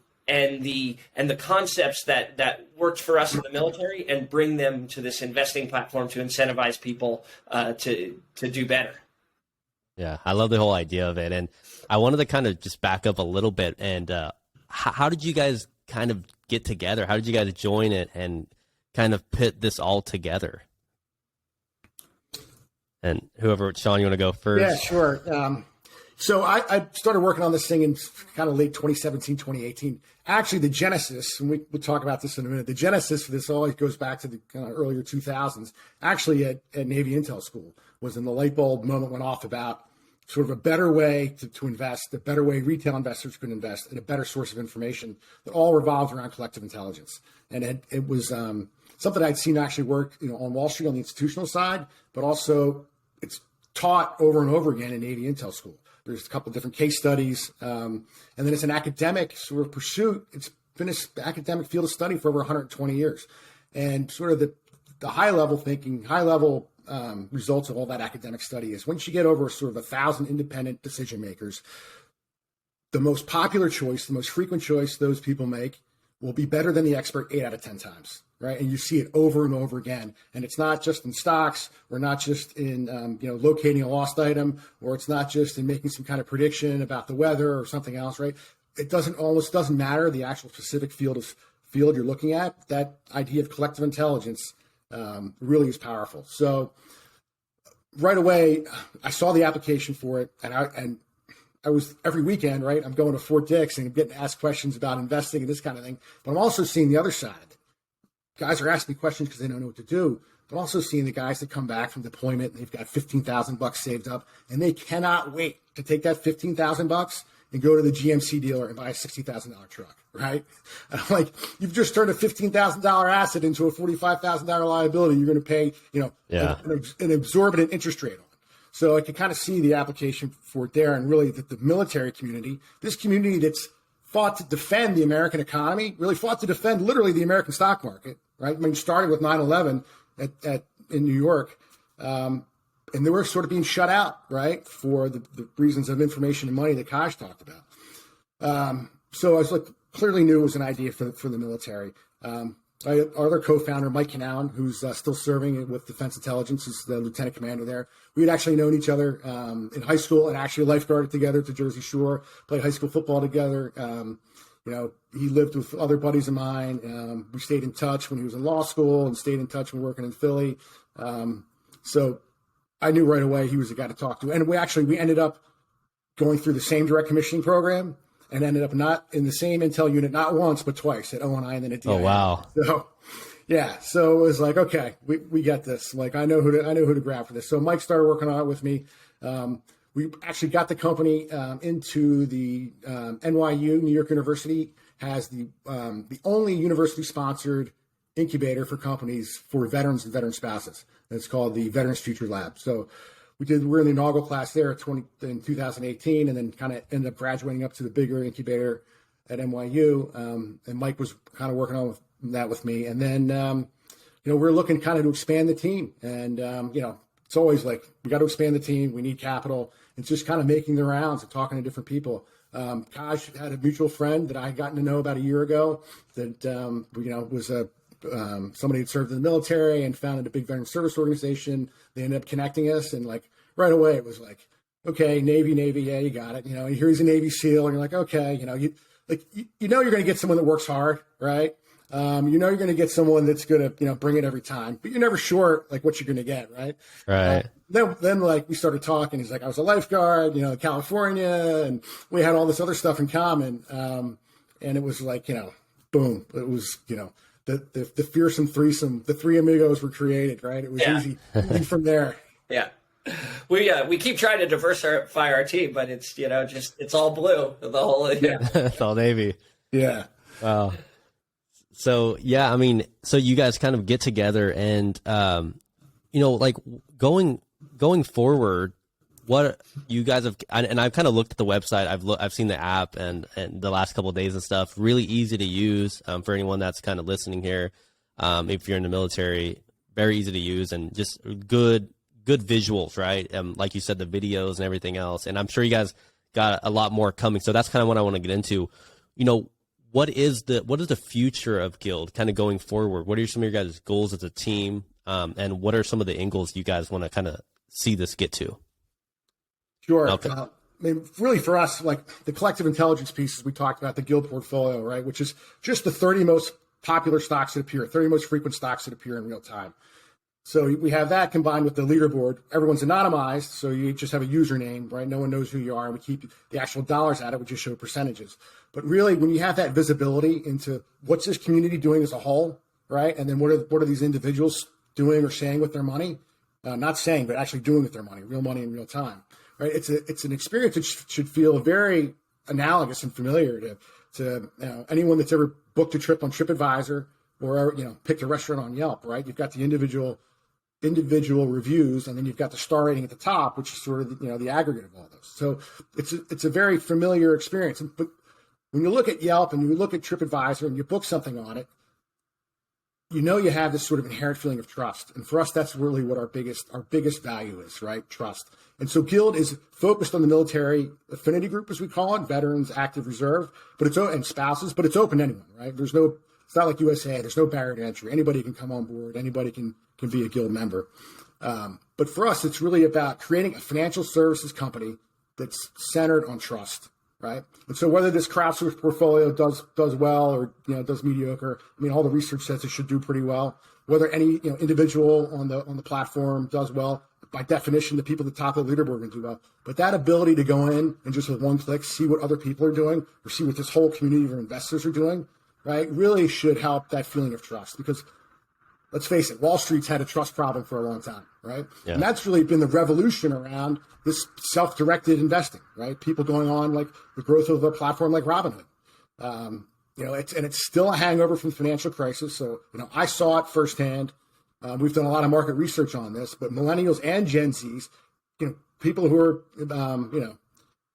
the concepts that worked for us in the military and bring them to this investing platform to incentivize people to do better. Yeah, I love the whole idea of it. And I wanted to kind of just back up a little bit. And how did you guys kind of get together? How did you guys join it and kind of put this all together? And whoever, Sean, you want to go first? Yeah, sure. So I started working on this thing in kind of late 2017, 2018. Actually, the genesis, and we'll talk about this in a minute, the genesis for this always goes back to the kind of earlier 2000s. Actually, at Navy Intel School was when the light bulb moment went off about sort of a better way to invest, a better way retail investors could invest, and a better source of information that all revolved around collective intelligence. And it was something I'd seen actually work on Wall Street on the institutional side, but also it's taught over and over again in Navy Intel School. There's a couple of different case studies, and then it's an academic sort of pursuit. It's been an academic field of study for over 120 years. And sort of the high-level thinking, high-level results of all that academic study is once you get over sort of 1,000 independent decision makers, the most popular choice, the most frequent choice those people make will be better than the expert 8 out of 10 times, right? And you see it over and over again. And it's not just in stocks, or not just in locating a lost item, or it's not just in making some kind of prediction about the weather or something else, right? It almost doesn't matter the actual specific field you're looking at. That idea of collective intelligence really is powerful. So right away, I saw the application for it, and I was every weekend, right? I'm going to Fort Dix and I'm getting asked questions about investing and this kind of thing. But I'm also seeing the other side. Guys are asking me questions because they don't know what to do. But I'm also seeing the guys that come back from deployment and they've got $15,000 saved up, and they cannot wait to take that $15,000 and go to the GMC dealer and buy a $60,000 truck, right? Like, you've just turned a $15,000 asset into a $45,000 liability. You're going to pay, an exorbitant interest rate on. So I can kind of see the application for it there, and really that the military community, this community that's fought to defend the American economy, really fought to defend literally the American stock market, right? I mean, starting with 9/11 in New York, and they were sort of being shut out, right, for the reasons of information and money that Kaj talked about. So I was clearly knew it was an idea for the military. Our other co-founder, Mike Canallen, who's still serving with Defense Intelligence, is the lieutenant commander there. We had actually known each other in high school and actually lifeguarded together to Jersey Shore, played high school football together. He lived with other buddies of mine. We stayed in touch when he was in law school and stayed in touch when working in Philly. So I knew right away he was the guy to talk to. And we ended up going through the same direct commissioning program and ended up not in the same intel unit, not once, but twice at ONI and then at DIA. Oh, wow. So, yeah. So it was like, okay, we get this. Like, I know who to grab for this. So Mike started working on it with me. We actually got the company into the NYU, New York University, has the only university-sponsored incubator for companies for veterans and veteran spouses. It's called the Veterans Future Lab. So we're in the inaugural class there in 2018, and then kind of ended up graduating up to the bigger incubator at NYU. And Mike was kind of working on that with me. And then, we're looking kind of to expand the team. And, it's always like, we got to expand the team. We need capital. It's just kind of making the rounds and talking to different people. Kaj had a mutual friend that I had gotten to know about a year ago that, was somebody had served in the military and founded a big veteran service organization. They ended up connecting us, and like right away it was like, okay, Navy, yeah, you got it. Here he's a Navy SEAL, and you're like, okay, you're going to get someone that works hard, right? You're going to get someone that's going to, bring it every time, but you're never sure like what you're going to get, right? Right. Then like we started talking. He's like, I was a lifeguard, California, and we had all this other stuff in common. And it was like, boom. It was, the fearsome threesome. The three amigos were created, right? It was easy from there. Yeah. We keep trying to diversify our team, but it's, it's all blue. The whole, It's all Navy. Yeah. Wow. So, yeah, I mean, so you guys kind of get together and, like going forward, what you guys have, and I've kind of looked at the website, I've seen the app and the last couple of days and stuff, really easy to use for anyone that's kind of listening here. If you're in the military, very easy to use and just good visuals, right? Like you said, the videos and everything else. And I'm sure you guys got a lot more coming. So that's kind of what I want to get into. What is the future of Guild kind of going forward? What are some of your guys' goals as a team? And what are some of the end goals you guys want to kind of see this get to? Sure. Okay. Really for us, like the collective intelligence pieces we talked about, the Guild portfolio, right, which is just the 30 most popular stocks that appear, 30 most frequent stocks that appear in real time. So we have that combined with the leaderboard. Everyone's anonymized, so you just have a username, right? No one knows who you are. We keep the actual dollars at it. We just show percentages. But really, when you have that visibility into what's this community doing as a whole, right? And then what are these individuals doing or saying with their money? Not saying, but actually doing with their money in real time, right? It's an experience that should feel very analogous and familiar to anyone that's ever booked a trip on TripAdvisor or picked a restaurant on Yelp, right? You've got the individual reviews, and then you've got the star rating at the top, which is sort of the aggregate of all those. So it's a very familiar experience. But when you look at Yelp and you look at TripAdvisor and you book something on it, you have this sort of inherent feeling of trust. And for us, that's really what our biggest value is, right? Trust. And so Guild is focused on the military affinity group, as we call it, veterans, active reserve, and spouses, but it's open to anyone, right? It's not like USA. There's no barrier to entry. Anybody can come on board. Anybody can be a Guild member. But for us, it's really about creating a financial services company that's centered on trust, right? And so whether this crowdsourced portfolio does well or does mediocre, all the research says it should do pretty well. Whether any individual on the platform does well, by definition, the people at the top of the leaderboard can do well. But that ability to go in and just with one click see what other people are doing or see what this whole community of investors are doing, right, really should help that feeling of trust. Because let's face it, Wall Street's had a trust problem for a long time, right? Yeah. And that's really been the revolution around this self-directed investing, right? People going on like the growth of a platform like Robinhood. It's still a hangover from the financial crisis. So, I saw it firsthand. We've done a lot of market research on this, but millennials and Gen Zs, people who are,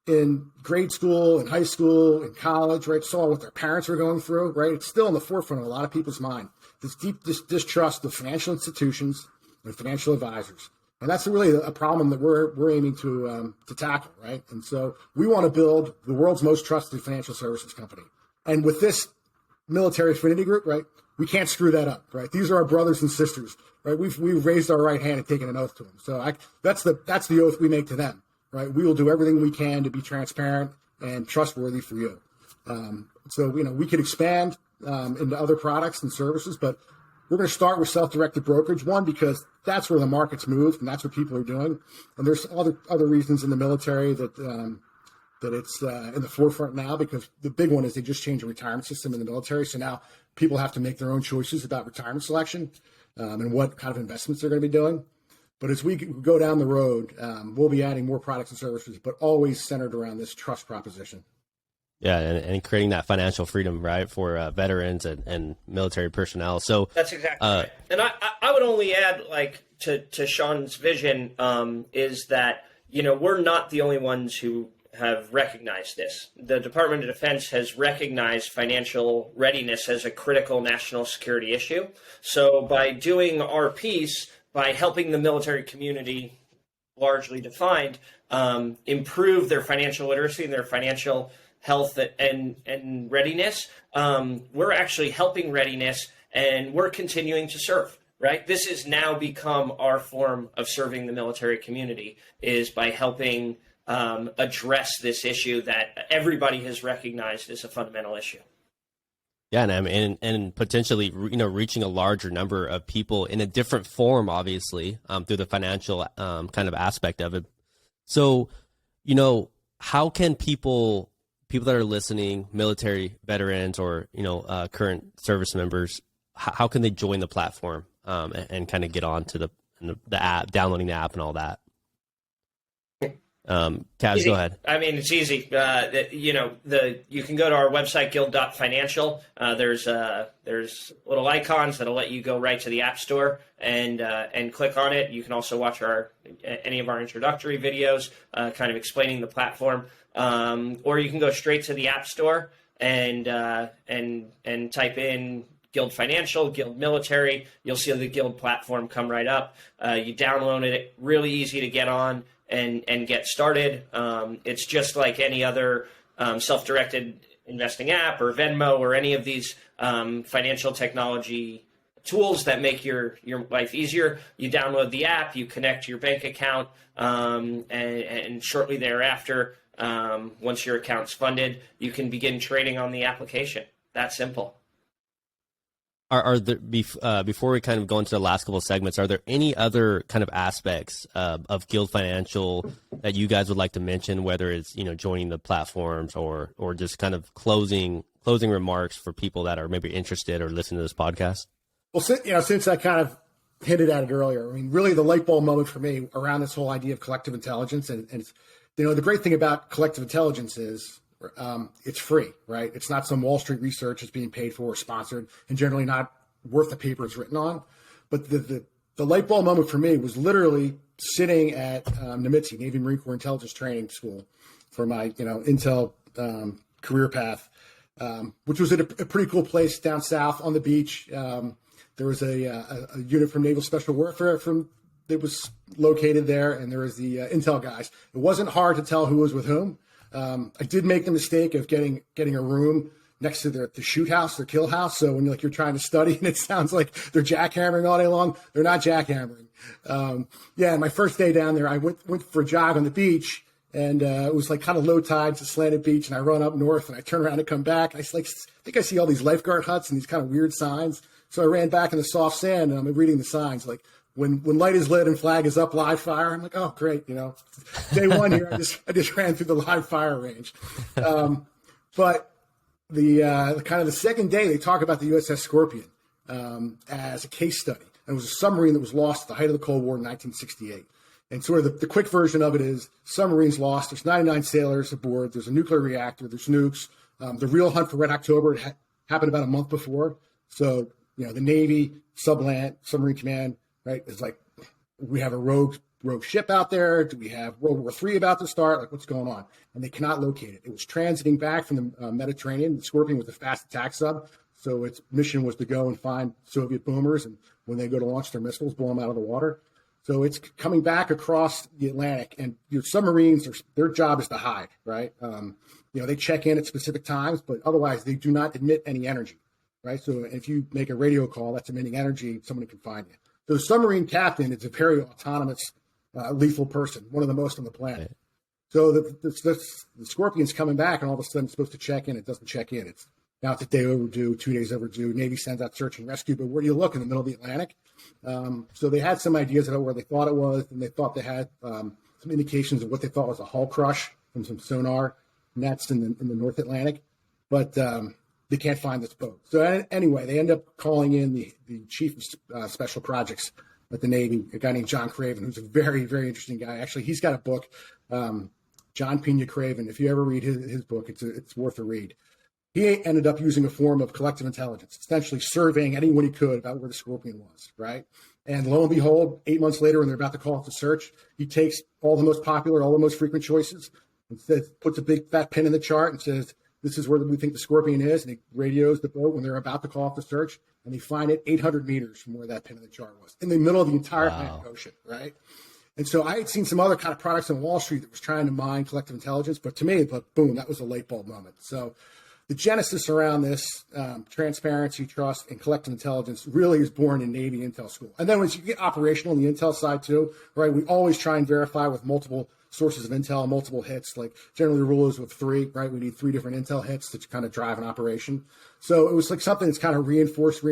in grade school, in high school, in college, right, saw what their parents were going through, right? It's still in the forefront of a lot of people's mind. This deep distrust of financial institutions and financial advisors. And that's really a problem that we're aiming to tackle, right? And so we want to build the world's most trusted financial services company. And with this military affinity group, right, we can't screw that up, right? These are our brothers and sisters, right? We've raised our right hand and taken an oath to them. So that's the oath we make to them, right? We will do everything we can to be transparent and trustworthy for you. So we could expand into other products and services, but we're going to start with self-directed brokerage. One, because that's where the market's moved and that's what people are doing. And there's other reasons in the military that it's in the forefront now, because the big one is they just changed the retirement system in the military. So now people have to make their own choices about retirement selection and what kind of investments they're going to be doing. But as we go down the road, we'll be adding more products and services, but always centered around this trust proposition. Yeah, and creating that financial freedom, right, for veterans and military personnel. So that's exactly right. And I would only add, like, to Sean's vision, is that, we're not the only ones who have recognized this. The Department of Defense has recognized financial readiness as a critical national security issue. So by doing our piece, by helping the military community, largely defined, improve their financial literacy and their financial health and readiness, we're actually helping readiness, and we're continuing to serve, right? This has now become our form of serving the military community, is by helping address this issue that everybody has recognized as a fundamental issue. Yeah, and potentially, reaching a larger number of people in a different form, obviously, through the financial kind of aspect of it. So, how can people that are listening, military veterans or current service members, how can they join the platform and kind of get on to the app, downloading the app and all that? Kajs, go ahead. I mean, it's easy. You can go to our website, guild.financial. There's little icons that'll let you go right to the App Store and click on it. You can also watch any of our introductory videos, kind of explaining the platform. Or you can go straight to the App Store and type in Guild Financial, Guild Military. You'll see the Guild platform come right up. You download it. Really easy to get on and get started. It's just like any other self-directed investing app or Venmo or any of these financial technology tools that make your life easier. You download the app, you connect your bank account, and shortly thereafter, once your account's funded, you can begin trading on the application. That simple. Are there, before we kind of go into the last couple of segments, are there any other kind of aspects of Guild Financial that you guys would like to mention, whether it's joining the platforms or just kind of closing remarks for people that are maybe interested or listening to this podcast? Well, since I kind of hinted at it earlier, I mean, really the light bulb moment for me around this whole idea of collective intelligence, and it's, the great thing about collective intelligence is it's free, right? It's not some Wall Street research that's being paid for or sponsored, and generally not worth the paper it's written on. But the light bulb moment for me was literally sitting at NMITSI, Navy Marine Corps Intelligence Training School, for my intel career path, which was at a pretty cool place down south on the beach. There was a unit from Naval Special Warfare that was located there, and there was the intel guys. It wasn't hard to tell who was with whom. I did make the mistake of getting a room next to the shoot house, their kill house. So when you're trying to study and it sounds like they're jackhammering all day long, they're not jackhammering. My first day down there, I went for a jog on the beach, and it was like kind of low tide, it's a slanted beach, and I run up north and I turn around and come back. I think I see all these lifeguard huts and these kind of weird signs. So I ran back in the soft sand and I'm reading the signs like, when light is lit and flag is up, live fire. I'm like, oh, great. Day one here, I just ran through the live fire range. But the kind of the second day, they talk about the USS Scorpion. as a case study. And it was a submarine that was lost at the height of the Cold War in 1968. And sort of the quick version of it is submarines lost. There's 99 sailors aboard. There's a nuclear reactor. There's nukes. The real hunt for Red October happened about a month before. So, the Navy, submarine command, right, is like, we have a rogue ship out there. Do we have World War III about to start? Like, what's going on? And they cannot locate it. It was transiting back from the Mediterranean. The Scorpion was a fast attack sub. So its mission was to go and find Soviet boomers. And when they go to launch their missiles, blow them out of the water. So it's coming back across the Atlantic, and your submarines, their job is to hide, right? They check in at specific times, but otherwise they do not emit any energy, right? So if you make a radio call that's emitting energy, somebody can find you. So the submarine captain is a very autonomous, lethal person, one of the most on the planet. Right. So the Scorpion's coming back, and all of a sudden it's supposed to check in. It doesn't check in. Now it's a day overdue, 2 days overdue. Navy sends out search and rescue, but where do you look? In the middle of the Atlantic? So they had some ideas about where they thought it was, and they thought they had some indications of what they thought was a hull crush from some sonar nets in the North Atlantic, but they can't find this boat. So anyway, they end up calling in the chief of special projects at the Navy, a guy named John Craven, who's a very, very interesting guy. Actually, he's got a book, John Pena Craven. If you ever read his book, it's worth a read. He ended up using a form of collective intelligence, essentially surveying anyone he could about where the Scorpion was, right? And lo and behold, 8 months later, when they're about to call off the search, he takes all the most popular, all the most frequent choices, and puts a big fat pin in the chart and says, this is where we think the Scorpion is, and he radios the boat when they're about to call off the search, and they find it 800 meters from where that pin in the chart was, in the middle of the entire Atlantic Ocean, right? And so I had seen some other kind of products on Wall Street that was trying to mine collective intelligence, but to me, boom, that was a light bulb moment. So the genesis around this transparency, trust, and collective intelligence really is born in Navy Intel School. And then once you get operational on the Intel side too, right, we always try and verify with multiple sources of Intel, multiple hits. Like generally the rule is with 3, right? We need 3 different Intel hits to kind of drive an operation. So it was like something that's kind of reinforced.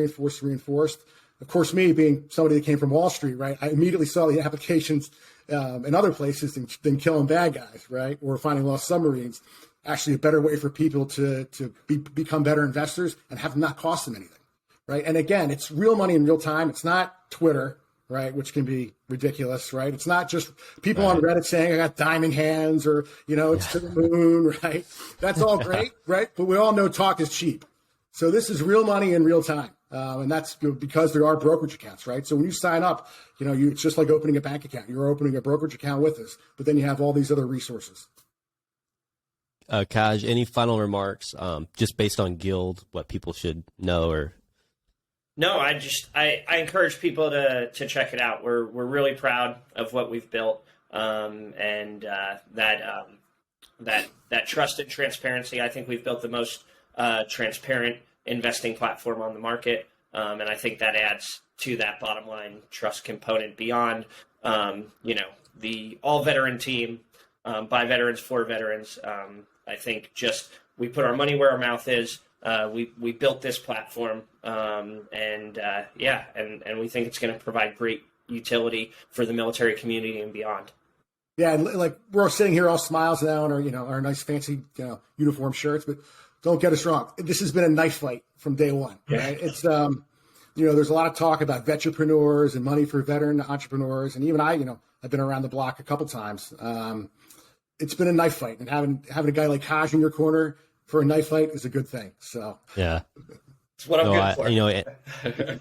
Of course, me being somebody that came from Wall Street, right, I immediately saw the applications in other places than killing bad guys, right, or finding lost submarines. Actually a better way for people to become better investors and have not cost them anything, right? And again, it's real money in real time. It's not Twitter, right, which can be ridiculous, right? It's not just people on Reddit saying I got diamond hands or, it's to the moon, right? That's all great, right? But we all know talk is cheap. So this is real money in real time. And that's because there are brokerage accounts, right? So when you sign up, it's just like opening a bank account. You're opening a brokerage account with us, but then you have all these other resources. Kaj, any final remarks, just based on Guild, what people should know or? No, I encourage people to check it out. We're really proud of what we've built, and that trust and transparency. I think we've built the most transparent investing platform on the market, and I think that adds to that bottom line trust component beyond the all veteran team, by veterans for veterans. I think just we put our money where our mouth is. We built this platform, and we think it's going to provide great utility for the military community and beyond. Yeah, and like we're all sitting here all smiles now in our nice fancy uniform shirts, but don't get us wrong. This has been a knife fight from day one. Right? It's there's a lot of talk about veteranpreneurs and money for veteran entrepreneurs, and even I've been around the block a couple times. It's been a knife fight, and having a guy like Kaj in your corner for a knife fight is a good thing. So yeah, it's what I'm good for.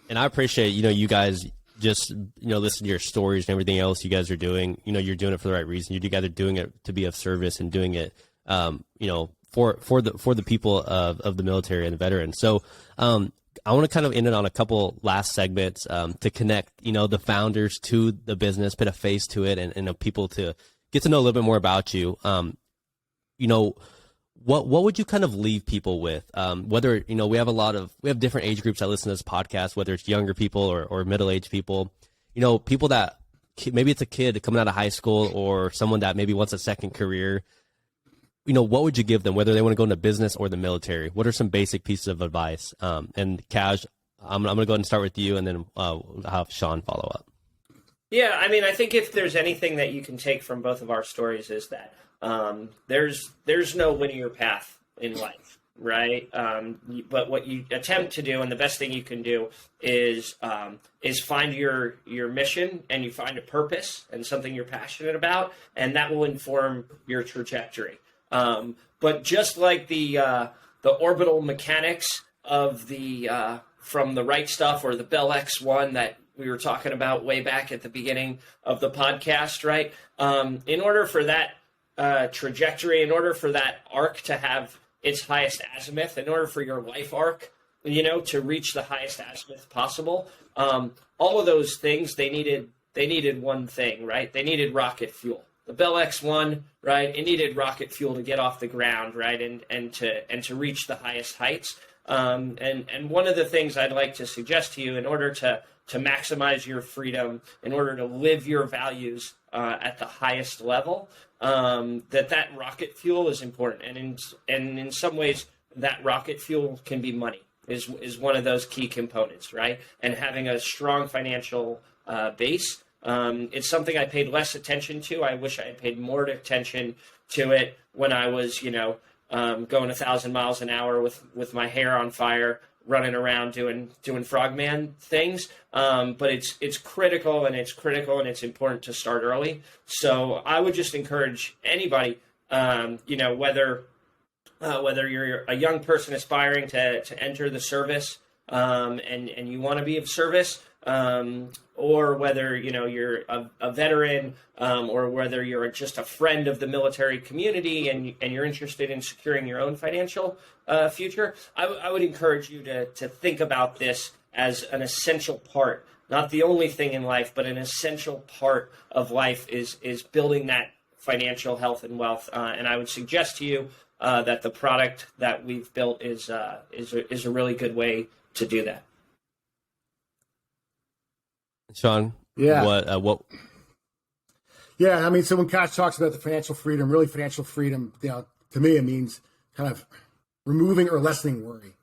And I appreciate you guys just listen to your stories and everything else you guys are doing. You're doing it for the right reason. You guys are doing it to be of service and doing it for the people of the military and the veterans. So I want to kind of end it on a couple last segments to connect the founders to the business, put a face to it, and people to get to know a little bit more about you. What would you kind of leave people with? Whether, we have different age groups that listen to this podcast, whether it's younger people or middle-aged people, people that maybe it's a kid coming out of high school or someone that maybe wants a second career. What would you give them, whether they want to go into business or the military? What are some basic pieces of advice? And Kaj, I'm going to go ahead and start with you, and then I'll have Sean follow up. Yeah, I mean, I think if there's anything that you can take from both of our stories is that there's no linear path in life. right? But what you attempt to do, and the best thing you can do, is find your mission, and you find a purpose and something you're passionate about, and that will inform your trajectory. But just like the orbital mechanics of the from the right stuff or the Bell X1 that we were talking about way back at the beginning of the podcast, right? In order for that trajectory, in order for that arc to have its highest azimuth, in order for your life arc, to reach the highest azimuth possible, all of those things, they needed one thing, right? They needed rocket fuel. The Bell X1, right? It needed rocket fuel to get off the ground, right? And to reach the highest heights. And one of the things I'd like to suggest to you, in order to maximize your freedom, in order to live your values at the highest level, that rocket fuel is important. And in some ways, that rocket fuel can be money, is one of those key components, right? And having a strong financial base. It's something I paid less attention to. I wish I had paid more attention to it when I was, going 1,000 miles an hour with my hair on fire, running around doing frogman things. But it's critical, and it's important to start early. So I would just encourage anybody, whether you're a young person aspiring to enter the service, and you want to be of service, or whether you're a veteran, or whether you're just a friend of the military community and you're interested in securing your own financial future, I would encourage you to think about this as an essential part, not the only thing in life, but an essential part of life is building that financial health and wealth. And I would suggest to you that the product that we've built is a really good way to do that. Sean, Yeah. What? Yeah, I mean, so when Kaj talks about the financial freedom, really financial freedom, to me, it means kind of removing or lessening worry.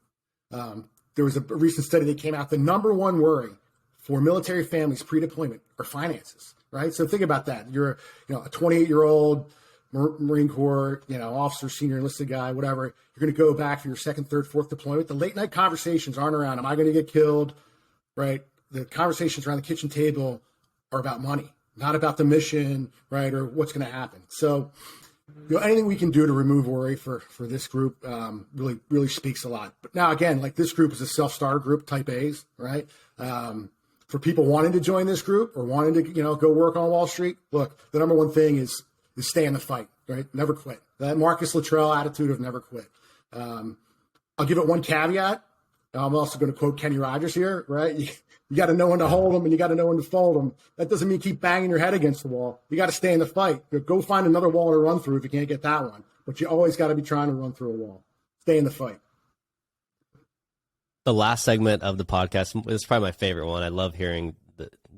There was a recent study that came out. The number one worry for military families pre-deployment are finances, right? So think about that. You're, a 28-year-old Marine Corps, officer, senior enlisted guy, whatever. You're going to go back for your second, third, fourth deployment. The late night conversations aren't around, am I going to get killed, right? The conversations around the kitchen table are about money, not about the mission, right, or what's going to happen. So, anything we can do to remove worry for this group really speaks a lot. But now, again, like this group is a self-starter group, type A's, right? For people wanting to join this group or wanting to, go work on Wall Street, look, the number one thing is stay in the fight, right? Never quit. That Marcus Luttrell attitude of never quit. I'll give it one caveat. I'm also going to quote Kenny Rogers here, right? You got to know when to hold them and you got to know when to fold them. That doesn't mean keep banging your head against the wall. You got to stay in the fight. Go find another wall to run through if you can't get that one. But you always got to be trying to run through a wall. Stay in the fight. The last segment of the podcast is probably my favorite one. I love hearing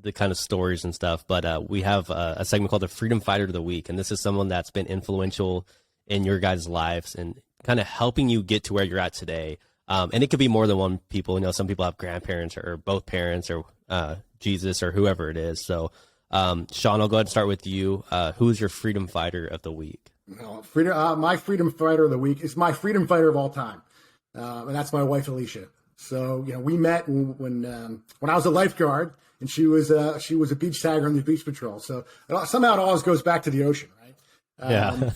the kind of stories and stuff. But we have a segment called the Freedom Fighter of the Week. And this is someone that's been influential in your guys' lives and kind of helping you get to where you're at today. And it could be more than one people. Some people have grandparents or both parents or Jesus or whoever it is. So, Sean, I'll go ahead and start with you. Who is your freedom fighter of the week? My freedom fighter of the week is my freedom fighter of all time, and that's my wife Alicia. So, we met when I was a lifeguard, and she was a beach tagger on the beach patrol. So somehow it always goes back to the ocean, right? Yeah.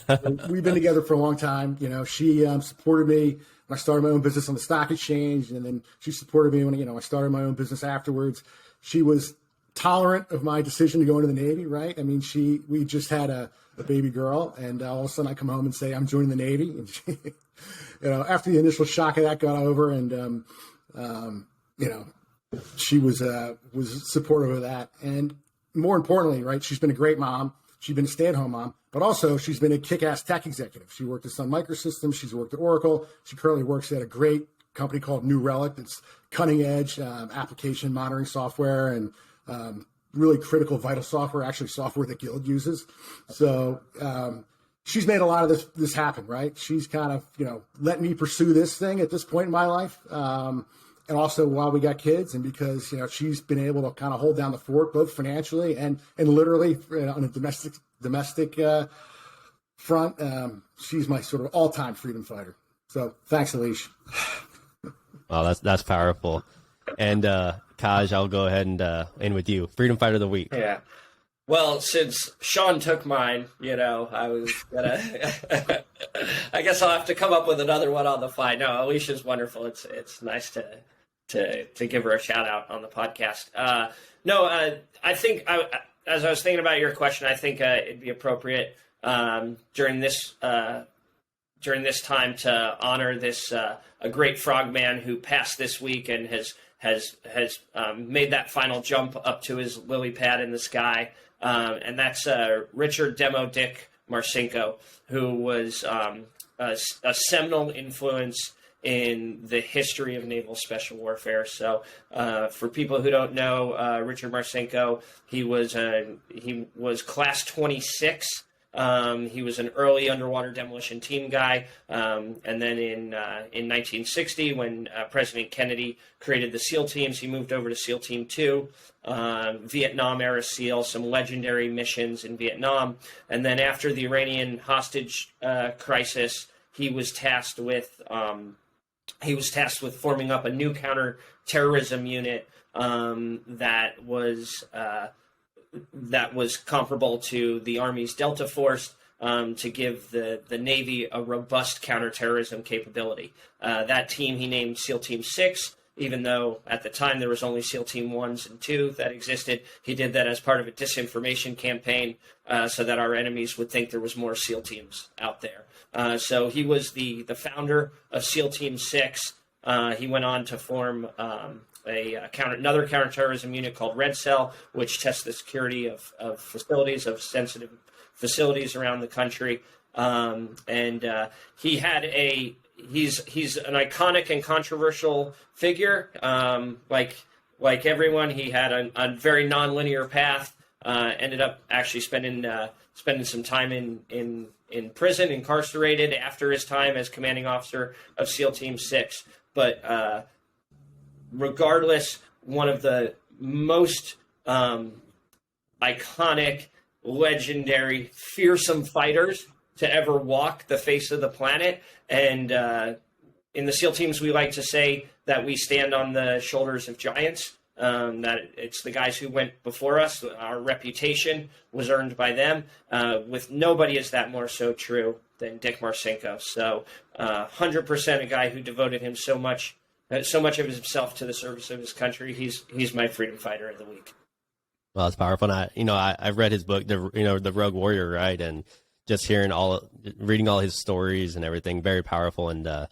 We've been together for a long time. She supported me when I started my own business on the stock exchange, and then she supported me when I started my own business afterwards. She was tolerant of my decision to go into the Navy, right? I mean, we just had a baby girl, and all of a sudden I come home and say I'm joining the Navy, and she, after the initial shock of that got over, and she was supportive of that, and more importantly, right, she's been a great mom. She's been a stay-at-home mom, but also she's been a kick-ass tech executive. She worked at Sun Microsystems. She's worked at Oracle. She currently works at a great company called New Relic that's cutting-edge application monitoring software and really critical, vital software, actually software that Guild uses. So she's made a lot of this happen, right? She's kind of, let me pursue this thing at this point in my life. And also while we got kids, and because, she's been able to kind of hold down the fort, both financially and literally on a domestic front. She's my sort of all-time freedom fighter. So thanks, Alish. Wow, that's powerful. And Kaj, I'll go ahead and end with you. Freedom Fighter of the Week. Yeah. Well, since Sean took mine, I was gonna. I guess I'll have to come up with another one on the fly. No, Alicia's wonderful. It's nice to give her a shout out on the podcast. I think as I was thinking about your question, I think it'd be appropriate during this time to honor this a great frogman who passed this week and has made that final jump up to his lily pad in the sky. And that's Richard Demo Dick Marcinko, who was a seminal influence in the history of naval special warfare. So for people who don't know, Richard Marcinko, he was class 26. He was an early underwater demolition team guy. And then in 1960, when President Kennedy created the SEAL teams, he moved over to SEAL Team 2. Vietnam-era SEAL, some legendary missions in Vietnam. And then after the Iranian hostage crisis, he was tasked with forming up a new counterterrorism unit that was comparable to the Army's Delta Force, to give the Navy a robust counterterrorism capability. That team he named SEAL Team 6. Even though at the time there was only SEAL Team 1s and 2 that existed, he did that as part of a disinformation campaign so that our enemies would think there was more SEAL teams out there. So he was the founder of SEAL Team 6. He went on to form another counterterrorism unit called Red Cell, which tests the security of facilities, of sensitive facilities around the country. He's an iconic and controversial figure. Like everyone, he had a very nonlinear path. Ended up actually spending some time in prison, incarcerated after his time as commanding officer of SEAL Team 6. But regardless, one of the most iconic, legendary, fearsome fighters to ever walk the face of the planet. And in the SEAL teams, we like to say that we stand on the shoulders of giants, that it's the guys who went before us. Our reputation was earned by them. With nobody is that more so true than Dick Marcinko. So 100% a guy who devoted him so much of himself to the service of his country. He's my freedom fighter of the week. Well, it's powerful. And I've read his book, the Rogue Warrior, right? And just reading all his stories and everything, very powerful. And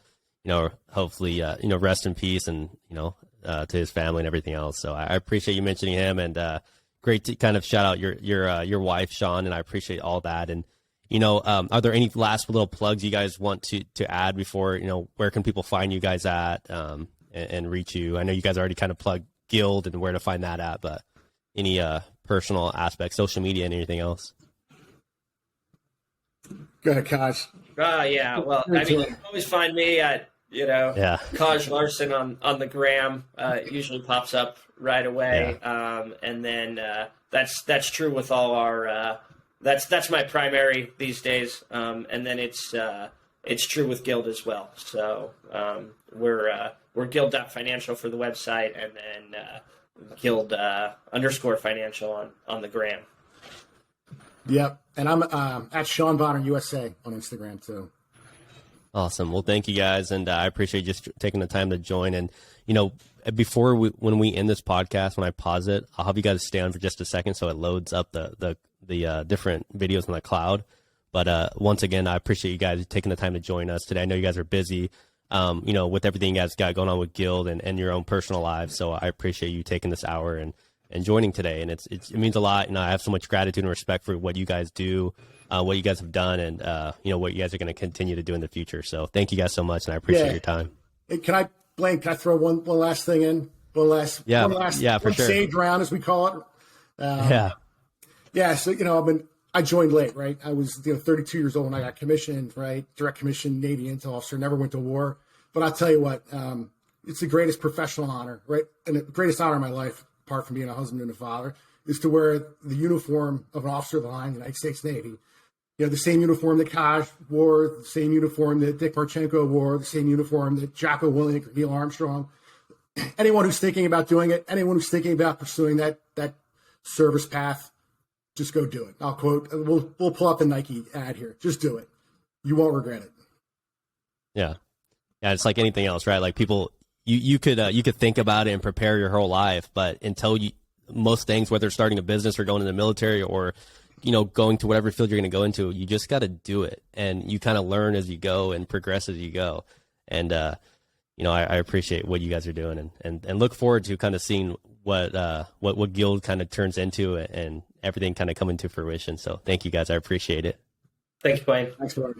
hopefully, rest in peace, and to his family and everything else. So I appreciate you mentioning him, and great to kind of shout out your wife, Sean, and I appreciate all that. And are there any last little plugs you guys want to add before where can people find you guys at and reach you? I know you guys already kind of plugged Guild and where to find that at, but any personal aspects, social media, and anything else? Go ahead, Kaj. Yeah. Well, you can always find me at Kaj Larsen on the gram. Usually pops up right away. Yeah. And then that's true with all our. That's my primary these days. And then it's true with Guild as well. So we're Guild.financial for the website, and then Guild _financial on the gram. Yep. And I'm at Sean Bonner USA on Instagram too. Awesome. Well, thank you guys. And I appreciate just taking the time to join. And, when we end this podcast, when I pause it, I'll have you guys stay on for just a second so it loads up the different videos in the cloud. But once again, I appreciate you guys taking the time to join us today. I know you guys are busy, with everything you guys got going on with Guild and your own personal lives. So I appreciate you taking this hour and joining today. And it means a lot. I have so much gratitude and respect for what you guys do, what you guys have done, and what you guys are going to continue to do in the future. So thank you guys so much, and I appreciate your time. Hey, can I throw one last thing in? One last for sure. Sage round, as we call it. So I joined late, right? I was 32 years old when I got commissioned, right? Direct commissioned Navy intel officer, never went to war. But I'll tell you what, it's the greatest professional honor, right? And the greatest honor in my life, apart from being a husband and a father, is to wear the uniform of an officer of the line, the United States Navy, the same uniform that Kaj wore, the same uniform that Dick Marchenko wore, the same uniform that Jocko Willink or Neil Armstrong. Anyone who's thinking about doing it, anyone who's thinking about pursuing that service path, just go do it. I'll quote, we'll pull up the Nike ad here. Just do it. You won't regret it. Yeah. Yeah. It's like anything else, right? Like people, you could think about it and prepare your whole life, but until most things, whether it's starting a business or going in the military or, going to whatever field you're going to go into, you just got to do it. And you kind of learn as you go and progress as you go. And, I appreciate what you guys are doing and look forward to kind of seeing what Guild kind of turns into and everything kind of coming to fruition. So thank you guys. I appreciate it. Thanks, Wayne. Thanks, Mark.